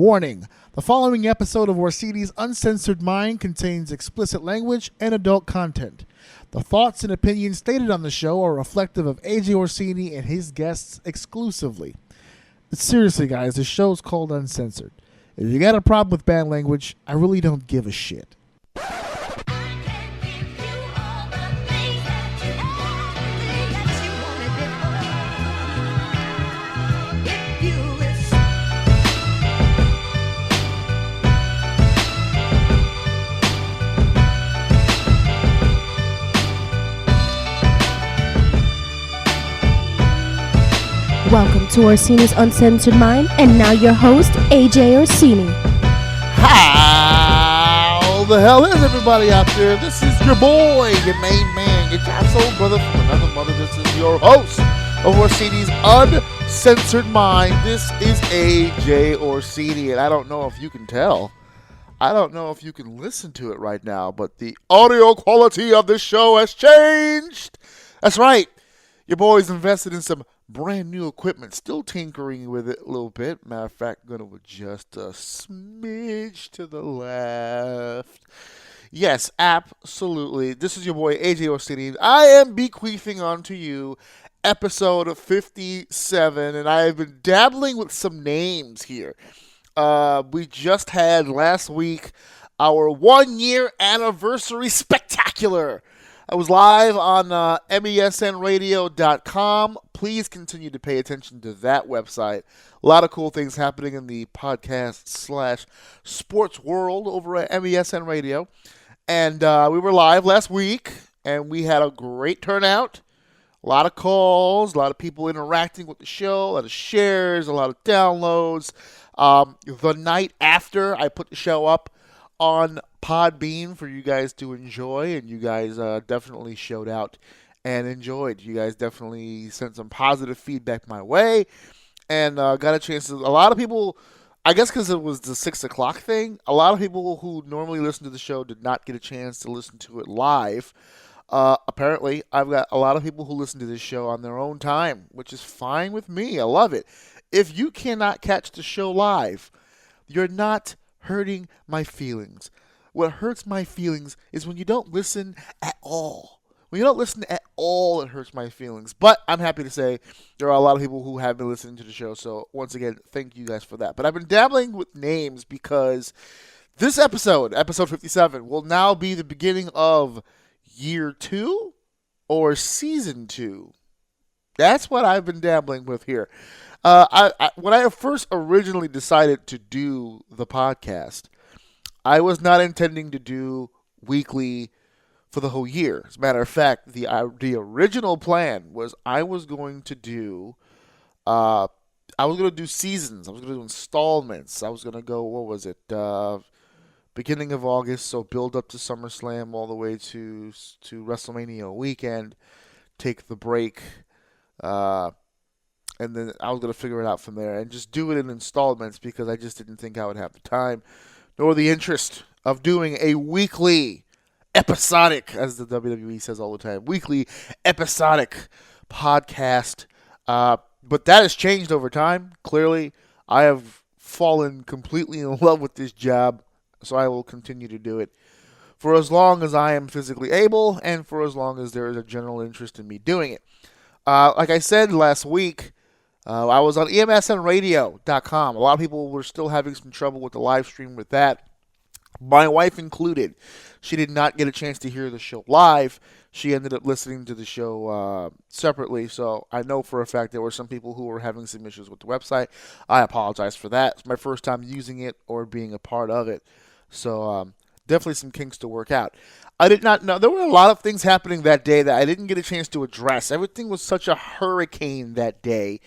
Warning: the following episode of Orsini's Uncensored Mind contains explicit language and adult content. The thoughts and opinions stated on the show are reflective of AJ Orsini and his guests exclusively. But seriously, guys, the show's called Uncensored. If you got a problem with bad language, I really don't give a shit. Welcome to Orsini's Uncensored Mind, and now your host, AJ Orsini. How the hell is everybody out there? This is your boy, your main man, your soul brother from another mother. This is your host of Orsini's Uncensored Mind. This is AJ Orsini, and I don't know if you can tell. I don't know if you can listen to it right now, but the audio quality of this show has changed. That's right. Your boy's invested in some brand new equipment, still tinkering with it a little bit. Matter of fact, going to adjust a smidge to the left. Yes, absolutely. This is your boy AJ Orsini. I am bequeathing onto you episode 57, and I have been dabbling with some names here. We just had last week our 1-year anniversary spectacular. I was live on mesnradio.com. Please continue to pay attention to that website. A lot of cool things happening in the podcast/sports world over at MESN Radio. And we were live last week, and we had a great turnout. A lot of calls, a lot of people interacting with the show, a lot of shares, a lot of downloads. The night after, I put the show up on Podbean for you guys to enjoy, and you guys definitely showed out and enjoyed. You guys definitely sent some positive feedback my way, and got a chance to. A lot of people, I guess because it was the 6 o'clock thing, a lot of people who normally listen to the show did not get a chance to listen to it live. Apparently, I've got a lot of people who listen to this show on their own time, which is fine with me. I love it. If you cannot catch the show live, you're not hurting my feelings. What hurts my feelings is when you don't listen at all. When you don't listen at all, it hurts my feelings. But I'm happy to say there are a lot of people who have been listening to the show. So once again, thank you guys for that. But I've been dabbling with names because this episode 57, will now be the beginning of year 2 or season 2. That's what I've been dabbling with here. When I first originally decided to do the podcast, I was not intending to do weekly for the whole year. As a matter of fact, the original plan was I was going to do seasons. I was going to do installments. I was going to go, beginning of August, so build up to SummerSlam all the way to WrestleMania weekend, take the break, and then I was going to figure it out from there and just do it in installments because I just didn't think I would have the time nor the interest of doing a weekly episodic, as the WWE says all the time, weekly episodic podcast. But that has changed over time. Clearly, I have fallen completely in love with this job, so I will continue to do it for as long as I am physically able and for as long as there is a general interest in me doing it. Like I said last week, I was on mesnradio.com. A lot of people were still having some trouble with the live stream with that, my wife included. She did not get a chance to hear the show live. She ended up listening to the show separately, so I know for a fact there were some people who were having some issues with the website. I apologize for that. It's my first time using it or being a part of it, so definitely some kinks to work out. I did not know. There were a lot of things happening that day that I didn't get a chance to address. Everything was such a hurricane that day.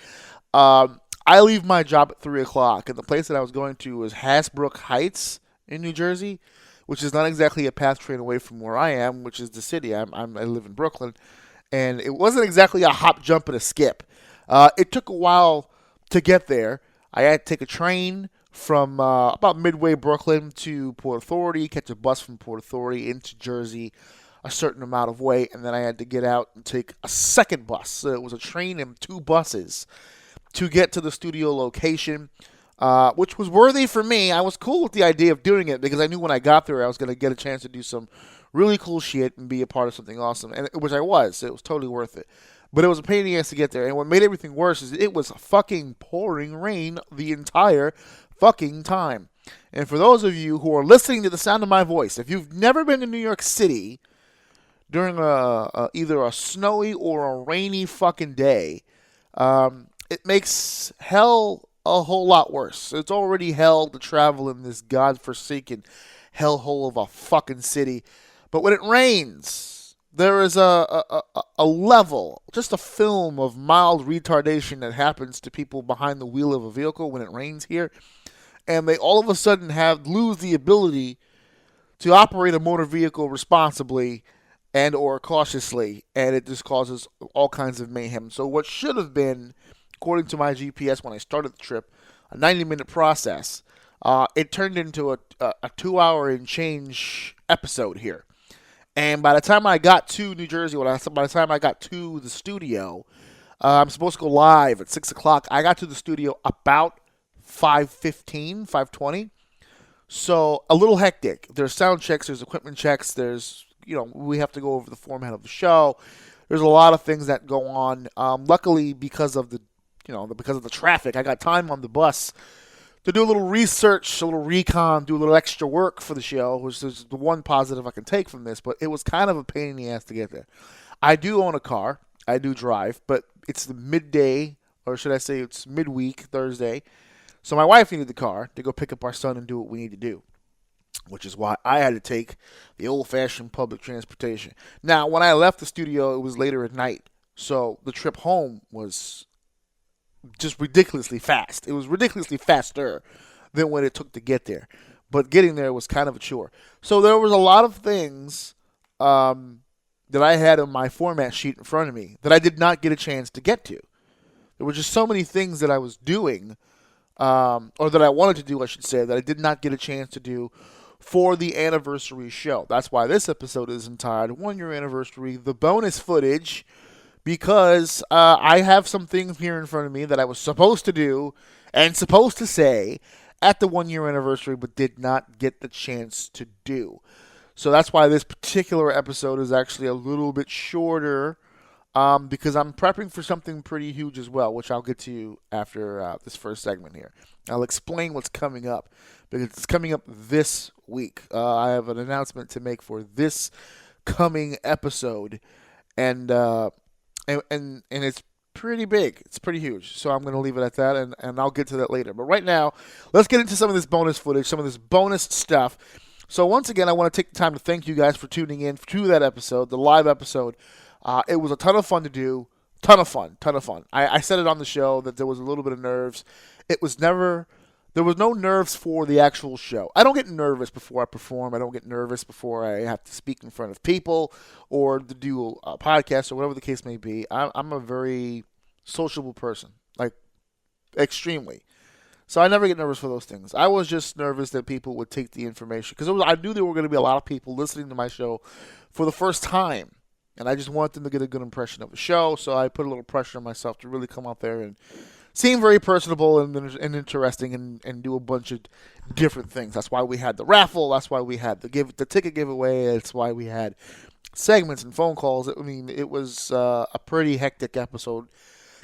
I leave my job at 3 o'clock, and the place that I was going to was Hasbrook Heights in New Jersey, which is not exactly a path train away from where I am, which is the city. I live in Brooklyn, and it wasn't exactly a hop, jump, and a skip. It took a while to get there. I had to take a train from about midway Brooklyn to Port Authority, catch a bus from Port Authority into Jersey a certain amount of way, and then I had to get out and take a second bus. So it was a train and 2 buses to get to the studio location. which was worthy for me. I was cool with the idea of doing it because I knew when I got there I was going to get a chance to do some really cool shit and be a part of something awesome, and which I was. It was totally worth it. But it was a pain in the ass to get there, and what made everything worse is it was fucking pouring rain the entire fucking time. And for those of you who are listening to the sound of my voice, if you've never been to New York City during either a snowy or a rainy fucking day, it makes hell a whole lot worse. It's already hell to travel in this godforsaken hellhole of a fucking city. But when it rains, there is a level, just a film of mild retardation that happens to people behind the wheel of a vehicle when it rains here. And they all of a sudden lose the ability to operate a motor vehicle responsibly and or cautiously, and it just causes all kinds of mayhem. So what should have been, according to my GPS when I started the trip, a 90-minute process, it turned into a 2-hour and change episode here. And by the time I got to New Jersey, by the time I got to the studio, I'm supposed to go live at 6 o'clock. I got to the studio about 5:15, 5:20. So a little hectic. There's sound checks, there's equipment checks, we have to go over the format of the show. There's a lot of things that go on. Luckily, because of the traffic, I got time on the bus to do a little research, a little recon, do a little extra work for the show, which is the one positive I can take from this. But it was kind of a pain in the ass to get there. I do own a car. I do drive, but it's the midday, or should I say it's midweek, Thursday. So my wife needed the car to go pick up our son and do what we need to do, which is why I had to take the old-fashioned public transportation. Now, when I left the studio, it was later at night, so the trip home was just ridiculously fast. It was ridiculously faster than what it took to get there, but getting there was kind of a chore. So there was a lot of things that I had on my format sheet in front of me that I did not get a chance to get to. There were just so many things that I was doing, or that I wanted to do, I should say, that I did not get a chance to do for the anniversary show. That's why this episode is entitled 1 Year Anniversary, the bonus footage, because I have some things here in front of me that I was supposed to do and supposed to say at the 1 year anniversary, but did not get the chance to do. So that's why this particular episode is actually a little bit shorter, because I'm prepping for something pretty huge as well, which I'll get to after this first segment here. I'll explain what's coming up, because it's coming up this week. I have an announcement to make for this coming episode, and it's pretty big. It's pretty huge. So I'm going to leave it at that, and I'll get to that later. But right now, let's get into some of this bonus footage, some of this bonus stuff. So once again, I want to take the time to thank you guys for tuning in to that episode, the live episode. It was a ton of fun to do. Ton of fun. I said it on the show that there was a little bit of nerves. There was no nerves for the actual show. I don't get nervous before I perform. I don't get nervous before I have to speak in front of people or to do a podcast or whatever the case may be. I'm a very sociable person, like extremely. So I never get nervous for those things. I was just nervous that people would take the information, because I knew there were going to be a lot of people listening to my show for the first time. And I just want them to get a good impression of the show, so I put a little pressure on myself to really come out there and seem very personable and interesting and do a bunch of different things. That's why we had the raffle. That's why we had the ticket giveaway. That's why we had segments and phone calls. I mean, it was a pretty hectic episode,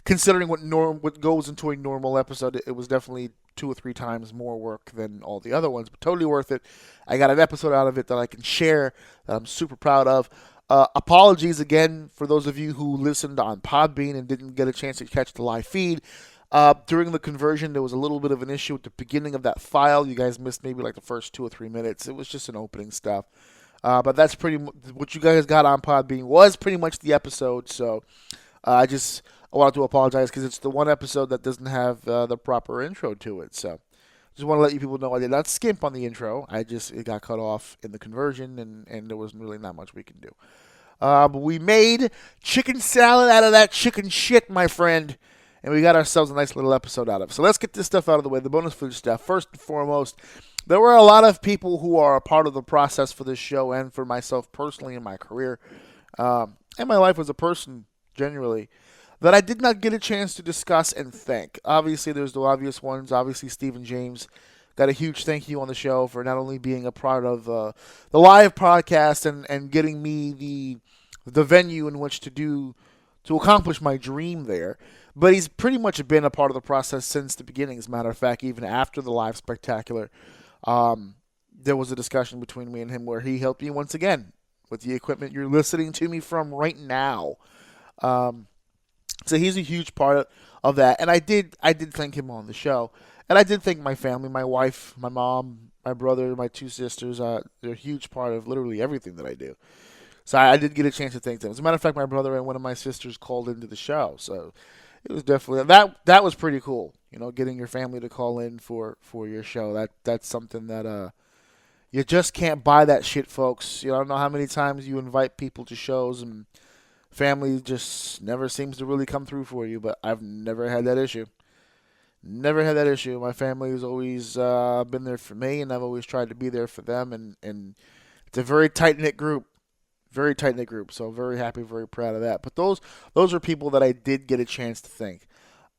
considering what goes into a normal episode. It was definitely 2 or 3 times more work than all the other ones, but totally worth it. I got an episode out of it that I can share that I'm super proud of. Apologies again for those of you who listened on Podbean and didn't get a chance to catch the live feed. During the conversion, there was a little bit of an issue at the beginning of that file. You guys missed maybe like the first 2 or 3 minutes. It was just an opening stuff. But that's pretty what you guys got on Podbean was pretty much the episode. So I wanted to apologize because it's the one episode that doesn't have the proper intro to it. So just want to let you people know I did not skimp on the intro. It got cut off in the conversion, and there was really not much we can do. But we made chicken salad out of that chicken shit, my friend, and we got ourselves a nice little episode out of it. So let's get this stuff out of the way, the bonus footage stuff. First and foremost, there were a lot of people who are a part of the process for this show and for myself personally in my career, and my life as a person generally, that I did not get a chance to discuss and thank. Obviously, there's the obvious ones. Obviously, Stephen James got a huge thank you on the show for not only being a part of the live podcast and getting me the venue in which to accomplish my dream there, but he's pretty much been a part of the process since the beginning. As a matter of fact, even after the live spectacular, um, there was a discussion between me and him where he helped me once again with the equipment you're listening to me from right now. Um, so he's a huge part of that, and I did thank him on the show, and I did thank my family, my wife, my mom, my brother, my two sisters. They're a huge part of literally everything that I do. So I did get a chance to thank them. As a matter of fact, my brother and one of my sisters called into the show, so it was definitely that was pretty cool. Getting your family to call in for your show. That's something that you just can't buy that shit, folks. I don't know how many times you invite people to shows and family just never seems to really come through for you, but I've never had that issue. Never had that issue. My family has always been there for me, and I've always tried to be there for them, and it's a very tight knit group. Very tight knit group. So very happy, very proud of that. But those are people that I did get a chance to thank.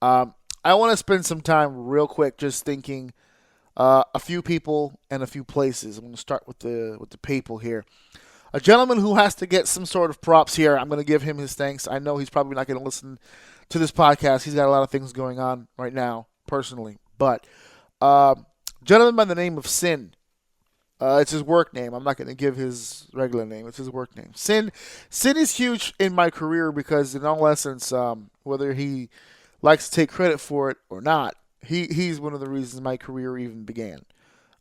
I want to spend some time real quick just thinking a few people and a few places. I'm going to start with the people here. A gentleman who has to get some sort of props here. I'm going to give him his thanks. I know he's probably not going to listen to this podcast. He's got a lot of things going on right now, personally. But gentleman by the name of Sin. It's his work name. I'm not going to give his regular name. It's his work name. Sin is huge in my career because, in all essence, whether he likes to take credit for it or not, he's one of the reasons my career even began.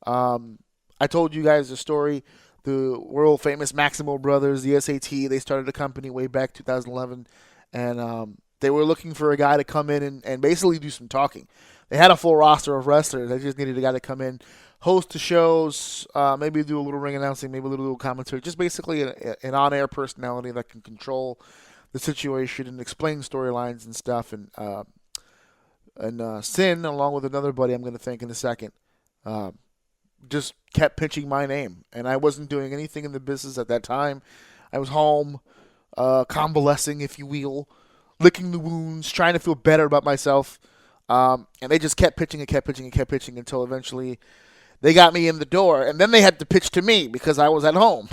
I told you guys the story. The world famous Maximo brothers, the SAT, they started a company way back 2011, and they were looking for a guy to come in and basically do some talking. They had a full roster of wrestlers. They just needed a guy to come in, host the shows, maybe do a little ring announcing, maybe a little commentary, just basically an on-air personality that can control the situation and explain storylines and stuff. And Sin, along with another buddy I'm going to thank in a second, just kept pitching my name. And I wasn't doing anything in the business at that time. I was home, convalescing, if you will, licking the wounds, trying to feel better about myself. And they just kept pitching and kept pitching and kept pitching until eventually they got me in the door. And then they had to pitch to me because I was at home.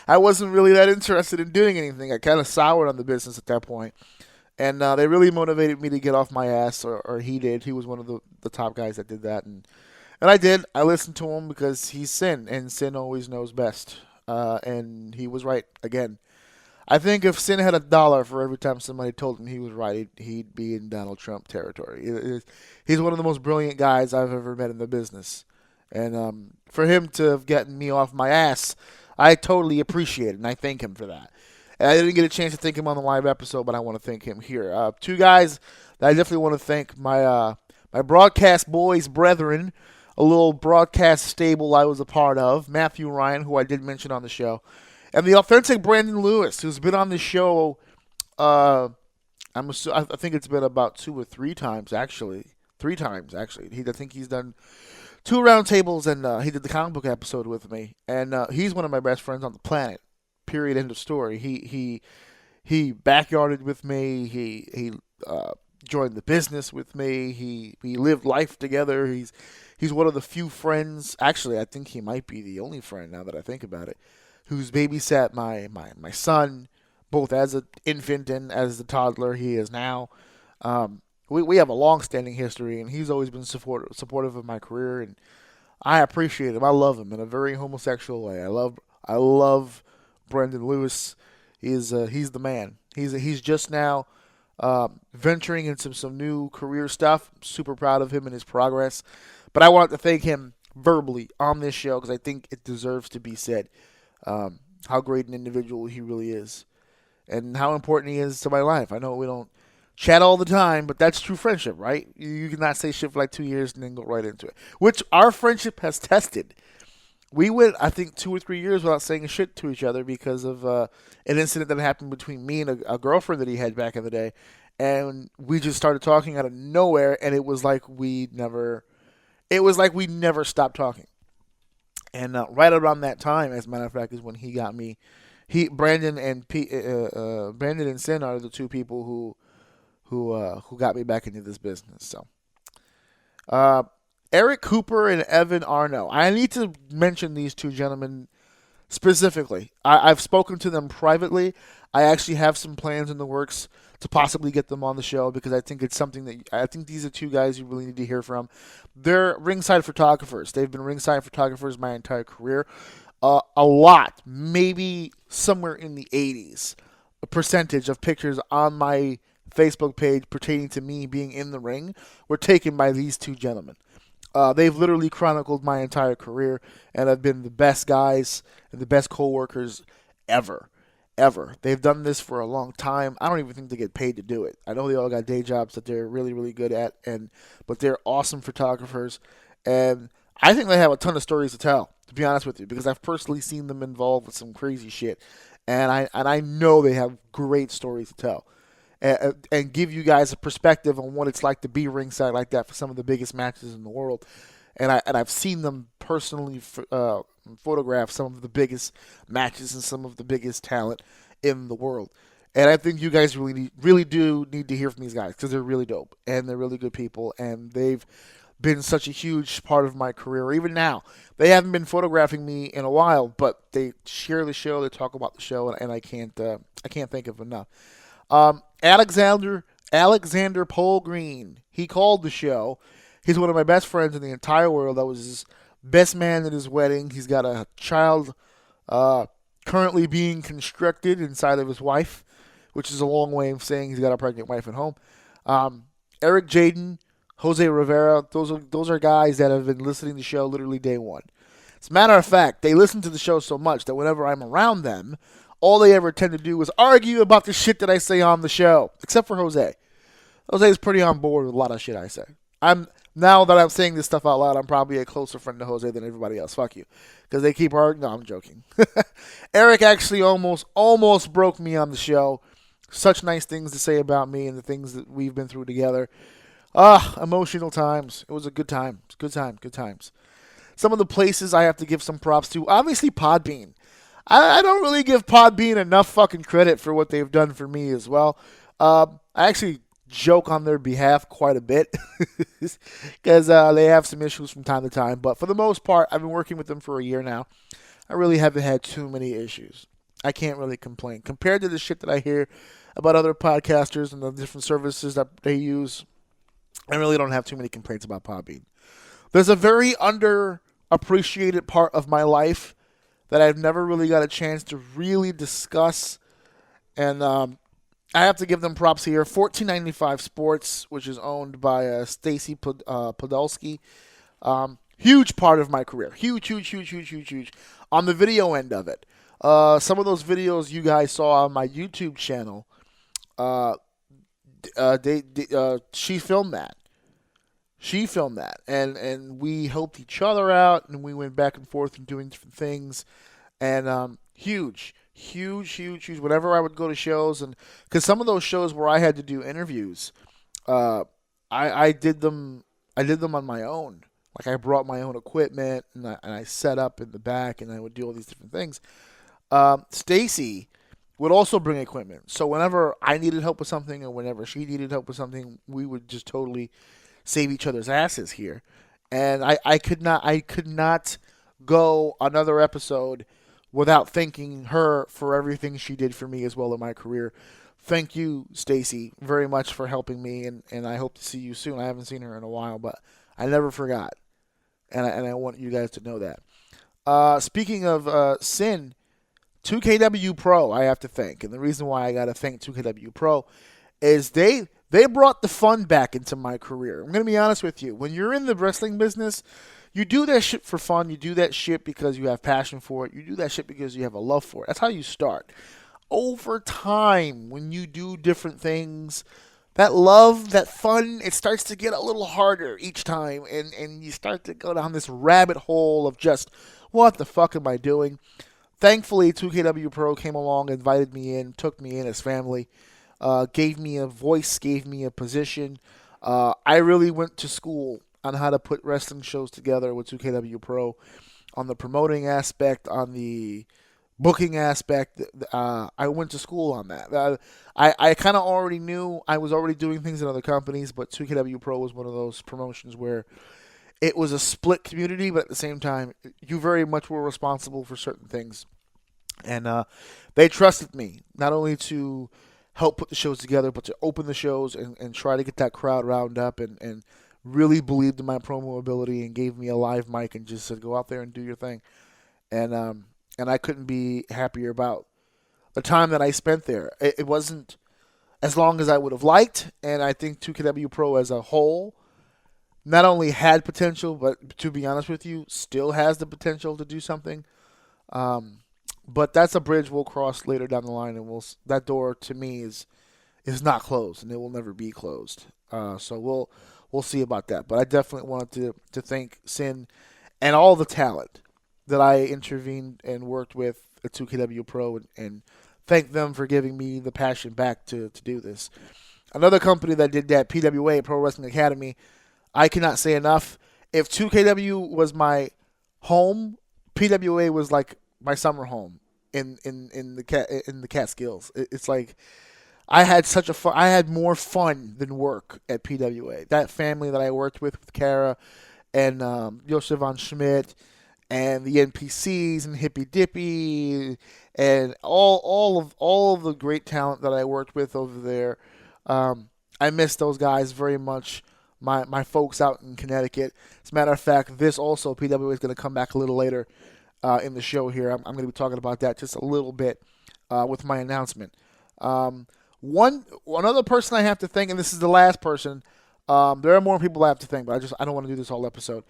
I wasn't really that interested in doing anything. I kind of soured on the business at that point. And they really motivated me to get off my ass, or he did. He was one of the top guys that did that. And I did. I listened to him because he's Sin, and Sin always knows best. And he was right again. I think if Sin had $1 for every time somebody told him he was right, he'd be in Donald Trump territory. He's one of the most brilliant guys I've ever met in the business. And for him to have gotten me off my ass, I totally appreciate it, and I thank him for that. And I didn't get a chance to thank him on the live episode, but I want to thank him here. Two guys that I definitely want to thank, my broadcast boys, brethren, a little broadcast stable I was a part of, Matthew Ryan, who I did mention on the show, and the authentic Brandon Lewis, who's been on the show, I think it's been about 2 or 3 times, actually. 3 times, actually. I think he's done 2 roundtables, and he did the comic book episode with me. And he's one of my best friends on the planet. Period. End of story. He backyarded with me. He joined the business with me. He lived life together. He's one of the few friends. Actually, I think he might be the only friend now that I think about it, who's babysat my son, both as an infant and as the toddler he is now. We have a long-standing history, and he's always been supportive of my career, and I appreciate him. I love him in a very homosexual way. I love Brendan Lewis. He's the man. He's just now venturing into some new career stuff. I'm super proud of him and his progress. But I want to thank him verbally on this show because I think it deserves to be said. How great an individual he really is, and how important he is to my life. I know we don't chat all the time, but that's true friendship, right? You cannot say shit for like 2 years and then go right into it, which our friendship has tested. We went, I think, 2 or 3 years without saying shit to each other because of an incident that happened between me and a girlfriend that he had back in the day, and we just started talking out of nowhere, and it was like we never stopped talking. And right around that time, as a matter of fact, is when he got me. Brandon and Sin are the 2 people who who got me back into this business. So, uh, Eric Cooper and Evan Arno. I need to mention these two gentlemen specifically. I've spoken to them privately. I actually have some plans in the works to possibly get them on the show because I think it's something that I think these are two guys you really need to hear from. They're ringside photographers. They've been ringside photographers my entire career. A lot, maybe somewhere in the 80s, a percentage of pictures on my Facebook page pertaining to me being in the ring were taken by these two gentlemen. They've literally chronicled my entire career and have been the best guys and the best co-workers ever. Ever. They've done this for a long time. I don't even think they get paid to do it. I know they all got day jobs that they're really, really good at, but they're awesome photographers. And I think they have a ton of stories to tell, to be honest with you, because I've personally seen them involved with some crazy shit. And I know they have great stories to tell. And give you guys a perspective on what it's like to be ringside like that for some of the biggest matches in the world. And I've seen them personally photograph some of the biggest matches and some of the biggest talent in the world. And I think you guys really do need to hear from these guys because they're really dope and they're really good people and they've been such a huge part of my career. Even now, they haven't been photographing me in a while, but they share the show, they talk about the show, and I can't think of enough. Alexander Polgreen. He called the show. He's one of my best friends in the entire world. I was his best man at his wedding. He's got a child currently being constructed inside of his wife, which is a long way of saying he's got a pregnant wife at home. Eric Jaden, Jose Rivera, those are guys that have been listening to the show literally day one. As a matter of fact, they listen to the show so much that whenever I'm around them, all they ever tend to do is argue about the shit that I say on the show, except for Jose. Jose is pretty on board with a lot of shit I say. Now that I'm saying this stuff out loud, I'm probably a closer friend to Jose than everybody else. Fuck you. Because they keep arguing. No, I'm joking. Eric actually almost broke me on the show. Such nice things to say about me and the things that we've been through together. Emotional times. It was a good time. Good times. Some of the places I have to give some props to. Obviously, Podbean. I don't really give Podbean enough fucking credit for what they've done for me as well. I actually joke on their behalf quite a bit because they have some issues from time to time. But for the most part, I've been working with them for a year now. I really haven't had too many issues. I can't really complain. Compared to the shit that I hear about other podcasters and the different services that they use, I really don't have too many complaints about Podbean. There's a very underappreciated part of my life that I've never really got a chance to really discuss. And I have to give them props here. 1495 Sports, which is owned by Stacy Podolsky. Huge part of my career. Huge. On the video end of it. Some of those videos you guys saw on my YouTube channel, she filmed that. And we helped each other out, and we went back and forth and doing different things. And huge. Whenever I would go to shows, and because some of those shows where I had to do interviews, I did them on my own. Like I brought my own equipment, and I set up in the back, and I would do all these different things. Stacy would also bring equipment, so whenever I needed help with something, or whenever she needed help with something, we would just totally save each other's asses here. And I could not go another episode without thanking her for everything she did for me as well in my career. Thank you, Stacy, very much for helping me, and I hope to see you soon. I haven't seen her in a while, but I never forgot, and I want you guys to know that. Speaking of Sin, 2KW Pro, I have to thank, and the reason why I got to thank 2KW Pro is they brought the fun back into my career. I'm going to be honest with you. When you're in the wrestling business, you do that shit for fun. You do that shit because you have passion for it. You do that shit because you have a love for it. That's how you start. Over time, when you do different things, that love, that fun, it starts to get a little harder each time. And you start to go down this rabbit hole of just, what the fuck am I doing? Thankfully, 2KW Pro came along, invited me in, took me in as family. Gave me a voice, gave me a position. I really went to school on how to put wrestling shows together with 2KW Pro, on the promoting aspect, on the booking aspect, I went to school on that. I kind of already knew I was already doing things in other companies, but 2KW Pro was one of those promotions where it was a split community, but at the same time, you very much were responsible for certain things. And they trusted me not only to help put the shows together, but to open the shows and try to get that crowd round up and really believed in my promo ability and gave me a live mic and just said, go out there and do your thing. And I couldn't be happier about the time that I spent there. It wasn't as long as I would have liked, and I think 2KW Pro as a whole not only had potential, but to be honest with you, still has the potential to do something. Um, but that's a bridge we'll cross later down the line, and that door to me is not closed, and it will never be closed. So we'll see about that. But I definitely wanted to thank Sin and all the talent that I intervened and worked with at 2KW Pro, and thank them for giving me the passion back to do this. Another company that did that, PWA, Pro Wrestling Academy, I cannot say enough. If 2KW was my home, PWA was like my summer home in the Catskills. It's like I had more fun than work at PWA. That family that I worked with Kara and Josef von Schmidt and the NPCs and Hippy Dippy and all of the great talent that I worked with over there. I miss those guys very much. My folks out in Connecticut. As a matter of fact, this also PWA is going to come back a little later in the show here. I'm going to be talking about that just a little bit with my announcement. One other person I have to thank, and this is the last person. There are more people I have to thank, but I don't want to do this whole episode.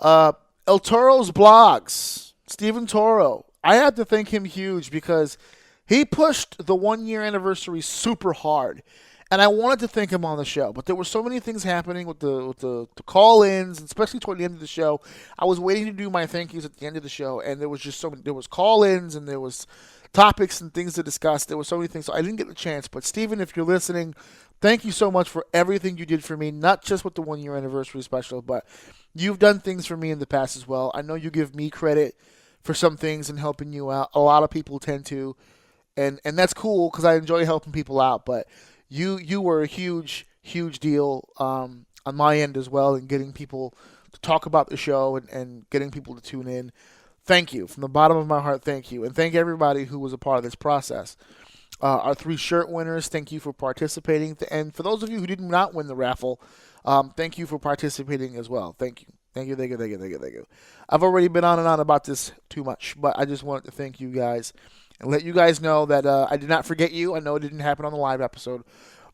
El Toro's blogs, Steven Toro. I have to thank him huge because he pushed the 1 year anniversary super hard. And I wanted to thank him on the show, but there were so many things happening with the call-ins, especially toward the end of the show. I was waiting to do my thank yous at the end of the show, and there was just so many. There was call-ins, and there was topics and things to discuss. There were so many things, so I didn't get the chance. But Steven, if you're listening, thank you so much for everything you did for me, not just with the 1 year anniversary special, but you've done things for me in the past as well. I know you give me credit for some things and helping you out. A lot of people tend to, and that's cool because I enjoy helping people out, but you were a huge deal on my end as well, and getting people to talk about the show and getting people to tune in. Thank you. From the bottom of my heart, thank you. And thank everybody who was a part of this process. Our 3 shirt winners, thank you for participating. And for those of you who did not win the raffle, thank you for participating as well. Thank you. Thank you. I've already been on and on about this too much, but I just wanted to thank you guys and let you guys know that I did not forget you. I know it didn't happen on the live episode,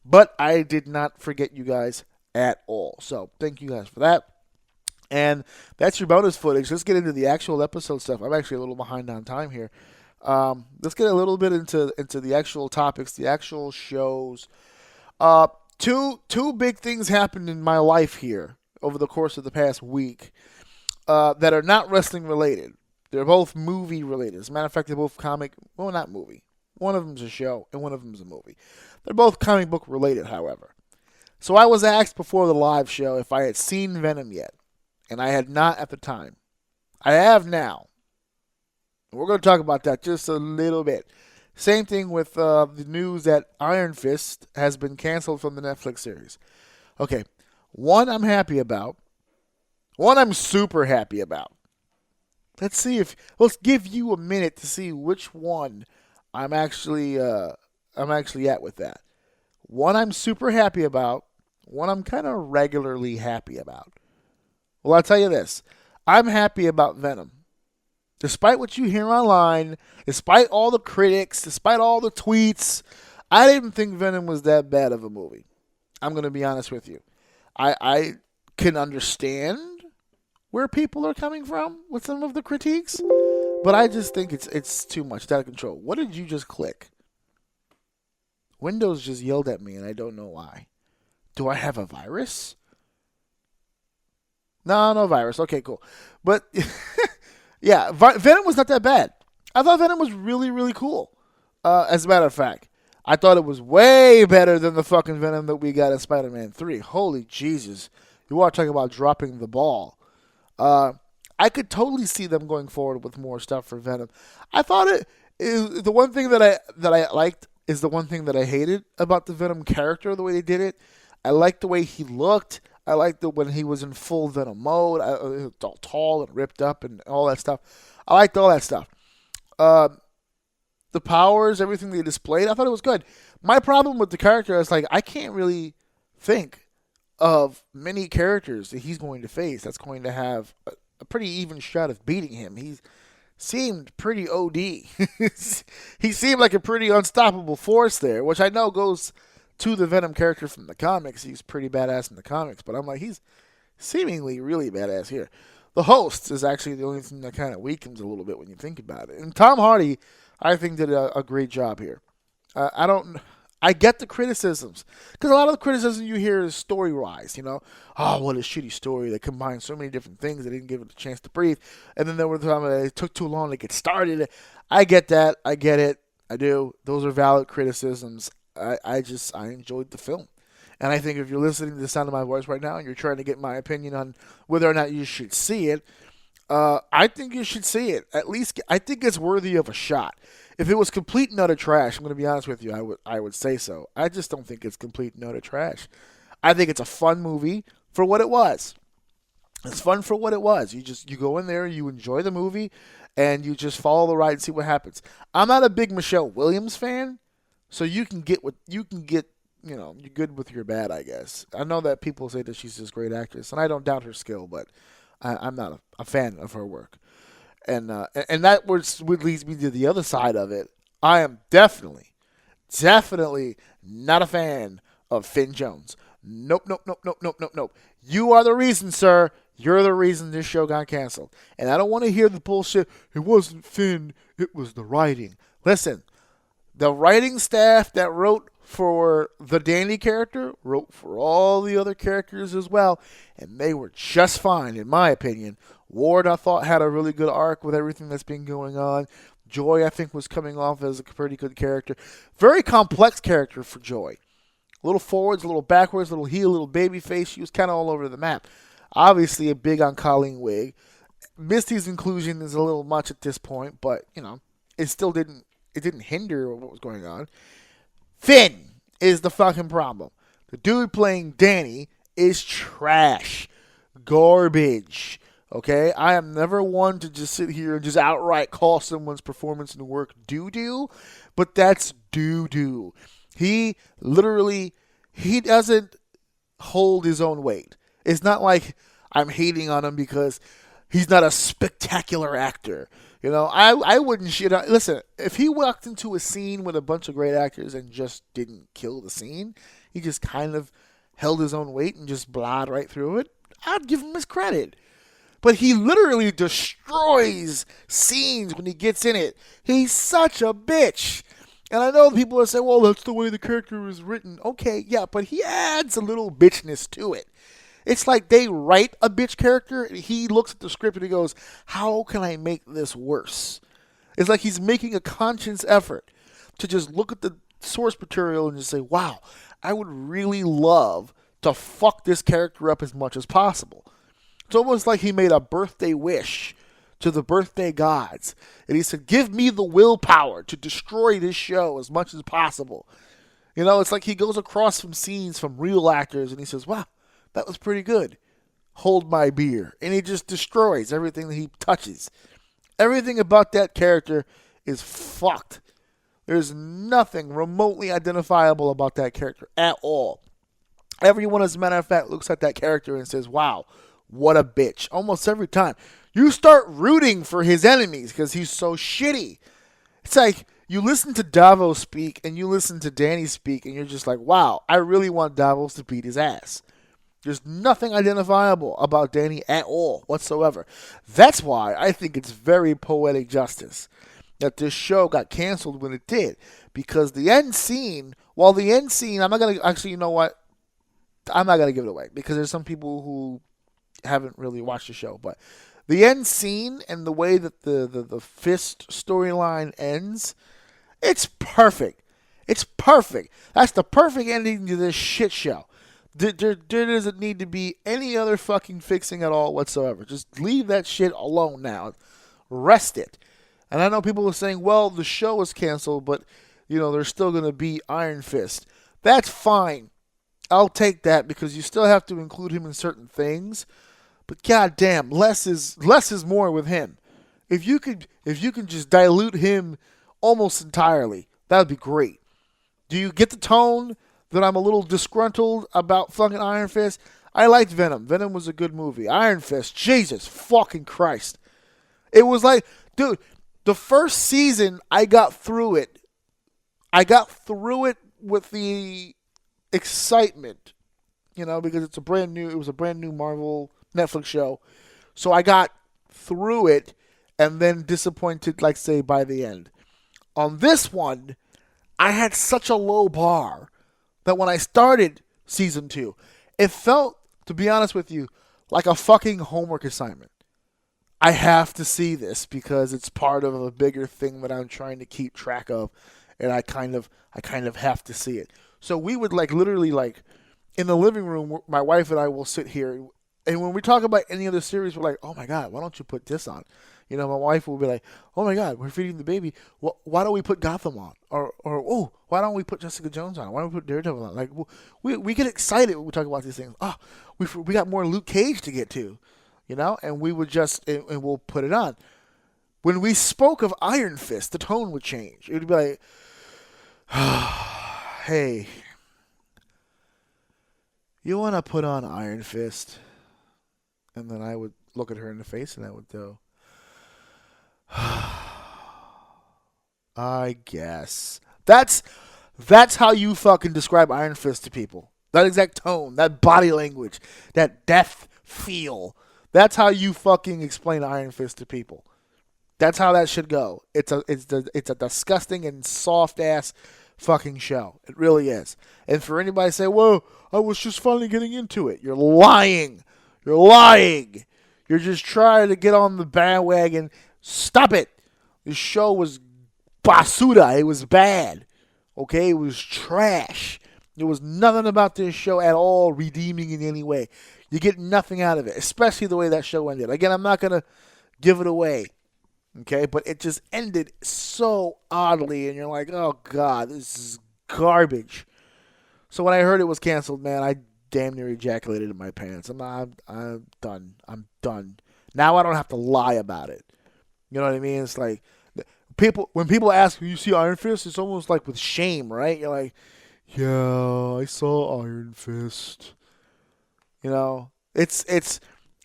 but I did not forget you guys at all. So thank you guys for that. And that's your bonus footage. Let's get into the actual episode stuff. I'm actually a little behind on time here. Let's get a little bit into the actual topics, the actual shows. Two big things happened in my life here over the course of the past week that are not wrestling related. They're both movie related. As a matter of fact, they're both comic. Well, not movie. One of them's a show, and one of them's a movie. They're both comic book related, however. So I was asked before the live show if I had seen Venom yet, and I had not at the time. I have now. We're going to talk about that just a little bit. Same thing with the news that Iron Fist has been canceled from the Netflix series. Okay, one I'm happy about. One I'm super happy about. Let's give you a minute to see which one I'm actually at with that. One I'm super happy about. One I'm kind of regularly happy about. Well, I'll tell you this. I'm happy about Venom. Despite what you hear online, despite all the critics, despite all the tweets, I didn't think Venom was that bad of a movie. I'm going to be honest with you. I can understand where people are coming from with some of the critiques, but I just think it's too much. It's out of control. What did you just click? Windows just yelled at me, and I don't know why. Do I have a virus? No virus. Okay, cool. But yeah, Venom was not that bad. I thought Venom was really, really cool. As a matter of fact, I thought it was way better than the fucking Venom that we got in Spider-Man 3. Holy Jesus. You want to talk about dropping the ball. I could totally see them going forward with more stuff for Venom. I thought the one thing that I liked is the one thing that I hated about the Venom character, the way they did it. I liked the way he looked. I liked when he was in full Venom mode, all tall and ripped up and all that stuff. I liked all that stuff. The powers, everything they displayed, I thought it was good. My problem with the character is like I can't really think of many characters that he's going to face that's going to have a pretty even shot of beating him. He seemed pretty OD. He seemed like a pretty unstoppable force there, which I know goes to the Venom character from the comics. He's pretty badass in the comics, but I'm like, he's seemingly really badass here. The host is actually the only thing that kind of weakens a little bit when you think about it. And Tom Hardy, I think, did a great job here. I get the criticisms because a lot of the criticism you hear is story-wise. Oh, what a shitty story that combines so many different things. They didn't give it a chance to breathe, and then there were times that it took too long to get started. I get that. I get it. I do. Those are valid criticisms. I enjoyed the film, and I think if you're listening to the sound of my voice right now and you're trying to get my opinion on whether or not you should see it, I think you should see it. At least I think it's worthy of a shot. If it was complete and utter trash, I'm going to be honest with you, I would say so. I just don't think it's complete and utter trash. I think it's a fun movie for what it was. It's fun for what it was. You go in there, you enjoy the movie, and you just follow the ride and see what happens. I'm not a big Michelle Williams fan, so you can get what you can get. You're good with your bad, I guess. I know that people say that she's this great actress, and I don't doubt her skill, but I'm not a fan of her work. And that would leads me to the other side of it. I am definitely not a fan of Finn Jones. Nope. You are the reason, sir. You're the reason this show got canceled. And I don't want to hear the bullshit. It wasn't Finn. It was the writing. Listen, the writing staff that wrote for the Danny character wrote for all the other characters as well, and they were just fine, in my opinion. Ward, I thought, had a really good arc with everything that's been going on. Joy, I think, was coming off as a pretty good character. Very complex character for Joy. A little forwards, a little backwards, a little heel, a little baby face. She was kind of all over the map. Obviously, a big on Colleen wig. Misty's inclusion is a little much at this point, but, it still didn't hinder what was going on. Finn is the fucking problem. The dude playing Danny is trash. Garbage. Okay? I am never one to just sit here and just outright call someone's performance and work doo-doo, but that's doo-doo. He doesn't hold his own weight. It's not like I'm hating on him because he's not a spectacular actor. I wouldn't shit on. Listen, if he walked into a scene with a bunch of great actors and just didn't kill the scene, he just kind of held his own weight and just blod right through it, I'd give him his credit. But he literally destroys scenes when he gets in it. He's such a bitch. And I know people are saying, well, that's the way the character is written. Okay, yeah, but he adds a little bitchness to it. It's like they write a bitch character, and he looks at the script and he goes, how can I make this worse? It's like he's making a conscious effort to just look at the source material and just say, wow, I would really love to fuck this character up as much as possible. It's almost like he made a birthday wish to the birthday gods. And he said, give me the willpower to destroy this show as much as possible. It's like he goes across some scenes from real actors and he says, wow, that was pretty good. Hold my beer. And he just destroys everything that he touches. Everything about that character is fucked. There's nothing remotely identifiable about that character at all. Everyone, as a matter of fact, looks at that character and says, wow, what a bitch. Almost every time. You start rooting for his enemies because he's so shitty. It's like you listen to Davos speak and you listen to Danny speak and you're just like, wow, I really want Davos to beat his ass. There's nothing identifiable about Danny at all whatsoever. That's why I think it's very poetic justice that this show got canceled when it did. Because the end scene, I'm not going to, actually, you know what? I'm not going to give it away because there's some people who haven't really watched the show. But the end scene and the way that the Fist storyline ends, it's perfect. It's perfect. That's the perfect ending to this shit show. There doesn't need to be any other fucking fixing at all whatsoever. Just leave that shit alone now. Rest it. And I know people are saying, well, the show was canceled, but, there's still going to be Iron Fist. That's fine. I'll take that because you still have to include him in certain things. But goddamn, less is more with him. If you can just dilute him almost entirely, that would be great. Do you get the tone that I'm a little disgruntled about fucking Iron Fist? I liked Venom. Venom was a good movie. Iron Fist, Jesus fucking Christ. It was like, dude, the first season I got through it. I got through it with the excitement, because it was a brand new Marvel Netflix show. So I got through it and then disappointed, like, say, by the end. On this one, I had such a low bar that when I started season 2, it felt, to be honest with you, like a fucking homework assignment. I have to see this because it's part of a bigger thing that I'm trying to keep track of, and I kind of have to see it. So we would literally in the living room, my wife and I will sit here, and when we talk about any other series, we're like, oh my God, why don't you put this on? My wife will be like, oh my God, we're feeding the baby. Why don't we put Gotham on? Or oh, why don't we put Jessica Jones on? Why don't we put Daredevil on? Like, we get excited when we talk about these things. Oh, we got more Luke Cage to get to, and we would just, and we'll put it on. When we spoke of Iron Fist, the tone would change. It would be like, hey, you want to put on Iron Fist? And then I would look at her in the face and I would go, I guess. That's how you fucking describe Iron Fist to people. That exact tone, that body language, that death feel. That's how you fucking explain Iron Fist to people. That's how that should go. It's a disgusting and soft ass fucking show. It really is. And for anybody to say, "Whoa, I was just finally getting into it," you're lying. You're lying. You're just trying to get on the bandwagon. Stop it. This show was basura. It was bad. Okay? It was trash. There was nothing about this show at all redeeming in any way. You get nothing out of it, especially the way that show ended. Again, I'm not going to give it away. Okay? But it just ended so oddly, and you're like, oh, God, this is garbage. So when I heard it was canceled, man, I damn near ejaculated in my pants. I'm done. I'm done. Now I don't have to lie about it. You know what I mean? It's like when people ask, you see Iron Fist, it's almost like with shame, right? You're like, yeah, I saw Iron Fist. It's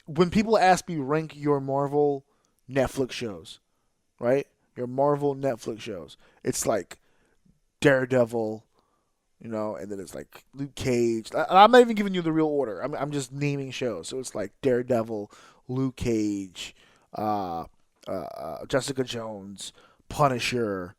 when people ask me rank your Marvel Netflix shows, right? Your Marvel Netflix shows. It's like Daredevil, and then it's like Luke Cage. I'm not even giving you the real order. I'm just naming shows. So it's like Daredevil, Luke Cage, Jessica Jones, Punisher,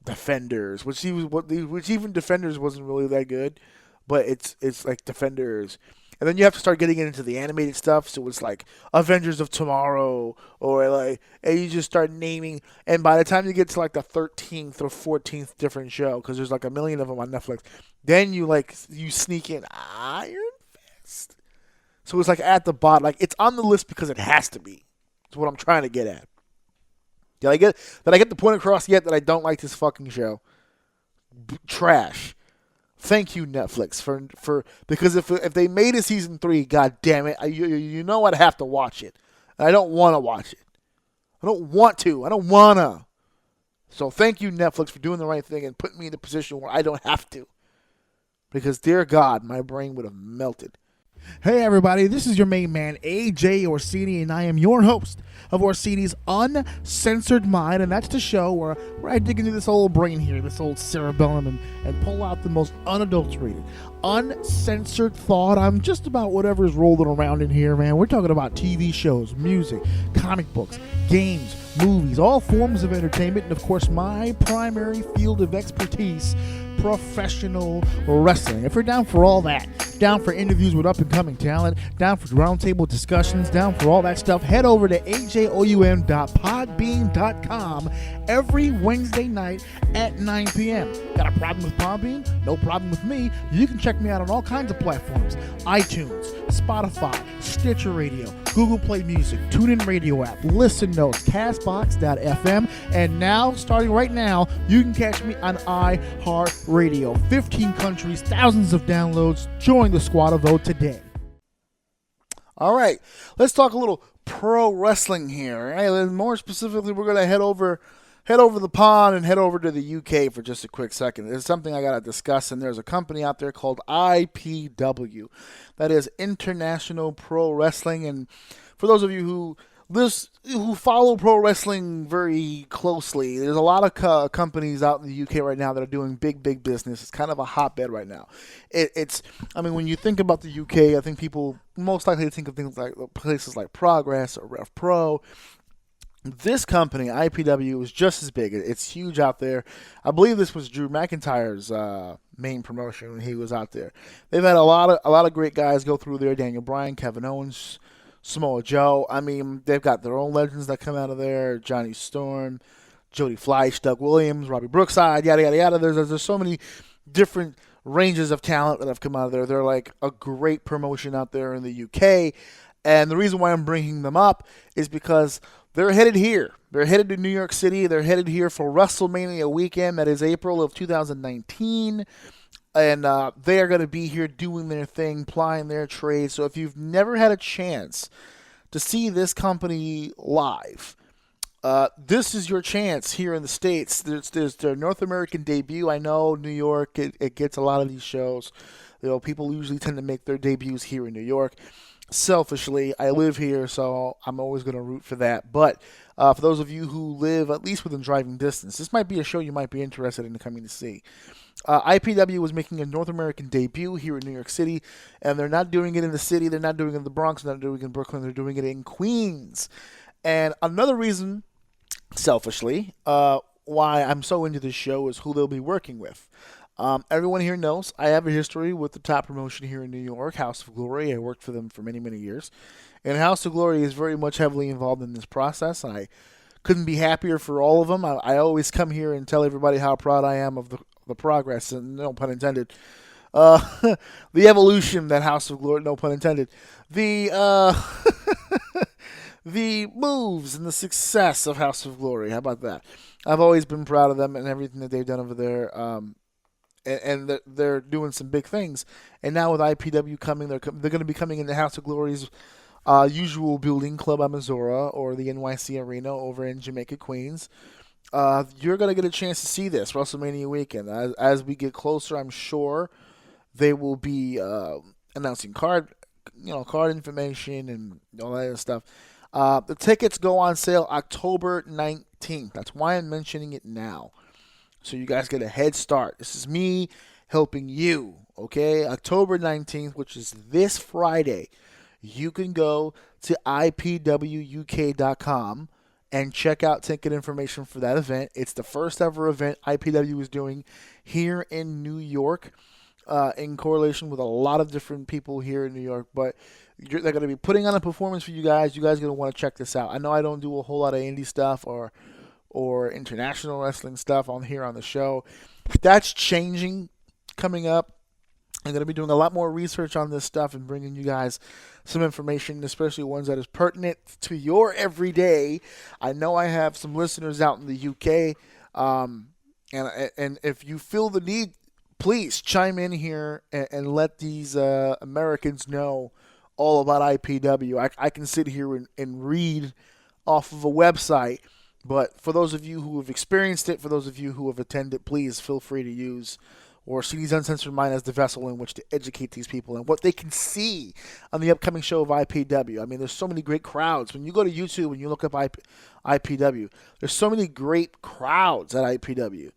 Defenders, which even Defenders wasn't really that good, but it's like Defenders. And then you have to start getting into the animated stuff, so it's like Avengers of Tomorrow, and you just start naming, and by the time you get to like the 13th or 14th different show, because there's like a million of them on Netflix, then you sneak in Iron Fist. So it's like at the bottom, like it's on the list because it has to be. That's what I'm trying to get at. Did I get the point across yet that I don't like this fucking show? Trash. Thank you, Netflix, for because if they made a season 3, god damn it, you know I'd have to watch it. And I don't want to watch it. I don't want to. I don't want to. So thank you, Netflix, for doing the right thing and putting me in a position where I don't have to. Because, dear God, my brain would have melted. Hey everybody, this is your main man, AJ Orsini, and I am your host of Orsini's Uncensored Mind, and that's the show where I dig into this old brain here, this old cerebellum, and pull out the most unadulterated, uncensored thought. I'm just about whatever's rolling around in here, man. We're talking about TV shows, music, comic books, games, movies, all forms of entertainment, and of course my primary field of expertise, professional wrestling. If you're down for all that, down for interviews with up-and-coming talent, down for roundtable discussions, down for all that stuff, head over to ajoum.podbean.com every Wednesday night at 9 p.m. Got a problem with Podbean? No problem with me. You can check me out on all kinds of platforms: iTunes, Spotify, Stitcher Radio, Google Play Music, TuneIn Radio app, Listen Notes, Castbox.fm, and now, starting right now, you can catch me on iHeartRadio. 15 countries, thousands of downloads. Join the squad of vote today. All right, let's talk a little pro wrestling here. Right? And more specifically, we're going to head over the pond and head over to the UK for just a quick second. There's something I got to discuss, and there's a company out there called IPW. That is International Pro Wrestling. And for those of you who follow pro wrestling very closely, there's a lot of companies out in the UK right now that are doing big business. It's kind of a hotbed right now. When you think about the UK, I think people most likely think of things like places like Progress or Rev Pro. This company, IPW, is just as big. It's huge out there. I believe this was Drew McIntyre's main promotion when he was out there. They've had a lot of great guys go through there: Daniel Bryan, Kevin Owens, Samoa Joe. I mean, they've got their own legends that come out of there: Johnny Storm, Jody Fleisch, Doug Williams, Robbie Brookside, yada yada yada. There's so many different ranges of talent that have come out of there. They're like a great promotion out there in the UK. And the reason why I'm bringing them up is because they're headed here. They're headed to New York City. They're headed here for WrestleMania weekend. That is April of 2019. And they are going to be here doing their thing, plying their trade. So if you've never had a chance to see this company live, this is your chance here in the States. There's their North American debut. I know New York, it gets a lot of these shows. People usually tend to make their debuts here in New York. Selfishly, I live here, so I'm always going to root for that. But for those of you who live at least within driving distance, this might be a show you might be interested in coming to see. IPW was making a North American debut here in New York City, and they're not doing it in the city. They're not doing it in the Bronx. They're not doing it in Brooklyn. They're doing it in Queens. And another reason, selfishly, why I'm so into this show is who they'll be working with. Everyone here knows I have a history with the top promotion here in New York, House of Glory. I worked for them for many, many years. And House of Glory is very much heavily involved in this process. I couldn't be happier for all of them. I always come here and tell everybody how proud I am of the progress, and no pun intended, the evolution that House of Glory, no pun intended, the the moves and the success of House of Glory. How about that? I've always been proud of them and everything that they've done over there. And they're doing some big things. And now with IPW coming, they're going to be coming into House of Glory's usual building, Club Amazura, or the NYC Arena over in Jamaica, Queens. You're going to get a chance to see this WrestleMania weekend. As we get closer, I'm sure they will be announcing card information and all that other stuff. The tickets go on sale October 19th. That's why I'm mentioning it now. So you guys get a head start. This is me helping you, okay? October 19th, which is this Friday, you can go to ipwuk.com and check out ticket information for that event. It's the first ever event IPW is doing here in New York, in correlation with a lot of different people here in New York. But they're going to be putting on a performance for you guys. You guys are going to want to check this out. I know I don't do a whole lot of indie stuff or international wrestling stuff on here on the show. That's changing coming up. I'm going to be doing a lot more research on this stuff and bringing you guys some information, especially ones that is pertinent to your everyday. I know I have some listeners out in the UK, and if you feel the need, please chime in here and let these Americans know all about IPW. I can sit here and read off of a website. But for those of you who have experienced it, for those of you who have attended, please feel free to use Orsini's Uncensored Mind as the vessel in which to educate these people and what they can see on the upcoming show of IPW. I mean, there's so many great crowds. When you go to YouTube and you look up IPW, there's so many great crowds at IPW.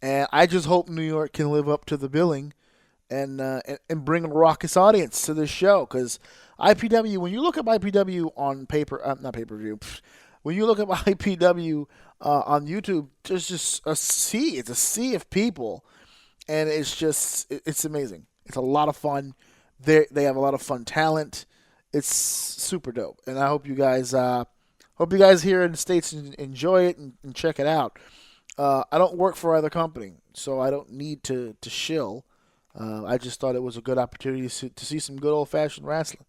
And I just hope New York can live up to the billing and bring a raucous audience to this show. Because IPW, when you look up IPW on not pay-per-view, when you look up IPW on YouTube, there's just a sea. It's a sea of people, and it's amazing. It's a lot of fun. They have a lot of fun talent. It's super dope, and I hope you guys here in the States enjoy it and check it out. I don't work for either company, so I don't need to shill. I just thought it was a good opportunity to see some good old fashioned wrestling.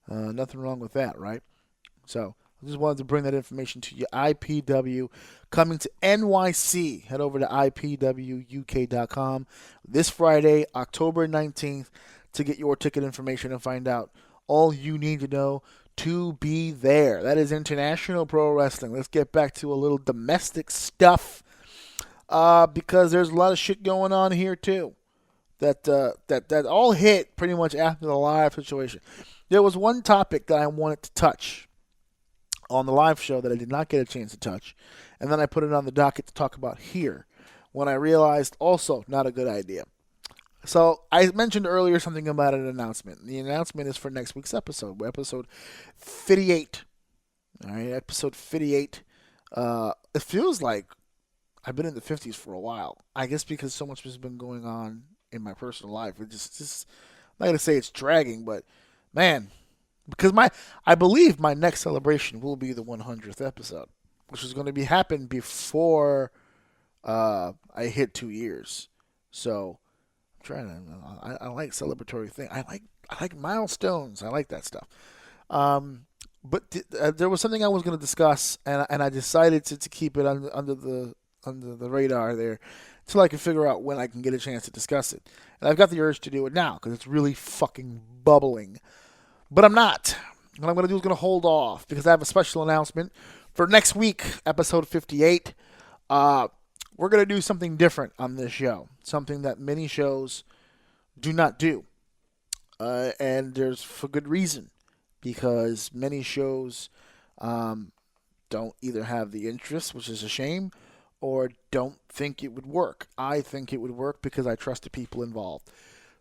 Nothing wrong with that, right? So I just wanted to bring that information to you. IPW coming to NYC. Head over to IPWUK.com this Friday, October 19th, to get your ticket information and find out all you need to know to be there. That is international pro wrestling. Let's get back to a little domestic stuff because there's a lot of shit going on here too. That all hit pretty much after the live situation. There was one topic that I wanted to touch on the live show that I did not get a chance to touch, and then I put it on the docket to talk about here when I realized also not a good idea. So I mentioned earlier something about an announcement. The announcement is for next week's episode, episode 58. All right, episode 58. It feels like I've been in the 50s for a while. I guess because so much has been going on in my personal life. It just I'm not gonna say it's dragging, but man, because I believe my next celebration will be the 100th episode, which is going to be happen before I hit 2 years. So I'm trying to. I like celebratory thing. I like milestones. I like that stuff. But there was something I was going to discuss, and I decided to keep it under the radar there until I can figure out when I can get a chance to discuss it. And I've got the urge to do it now because it's really fucking bubbling. But I'm not. What I'm going to do is going to hold off because I have a special announcement for next week, episode 58. We're going to do something different on this show, something that many shows do not do. And there's for good reason, because many shows don't either have the interest, which is a shame, or don't think it would work. I think it would work because I trust the people involved.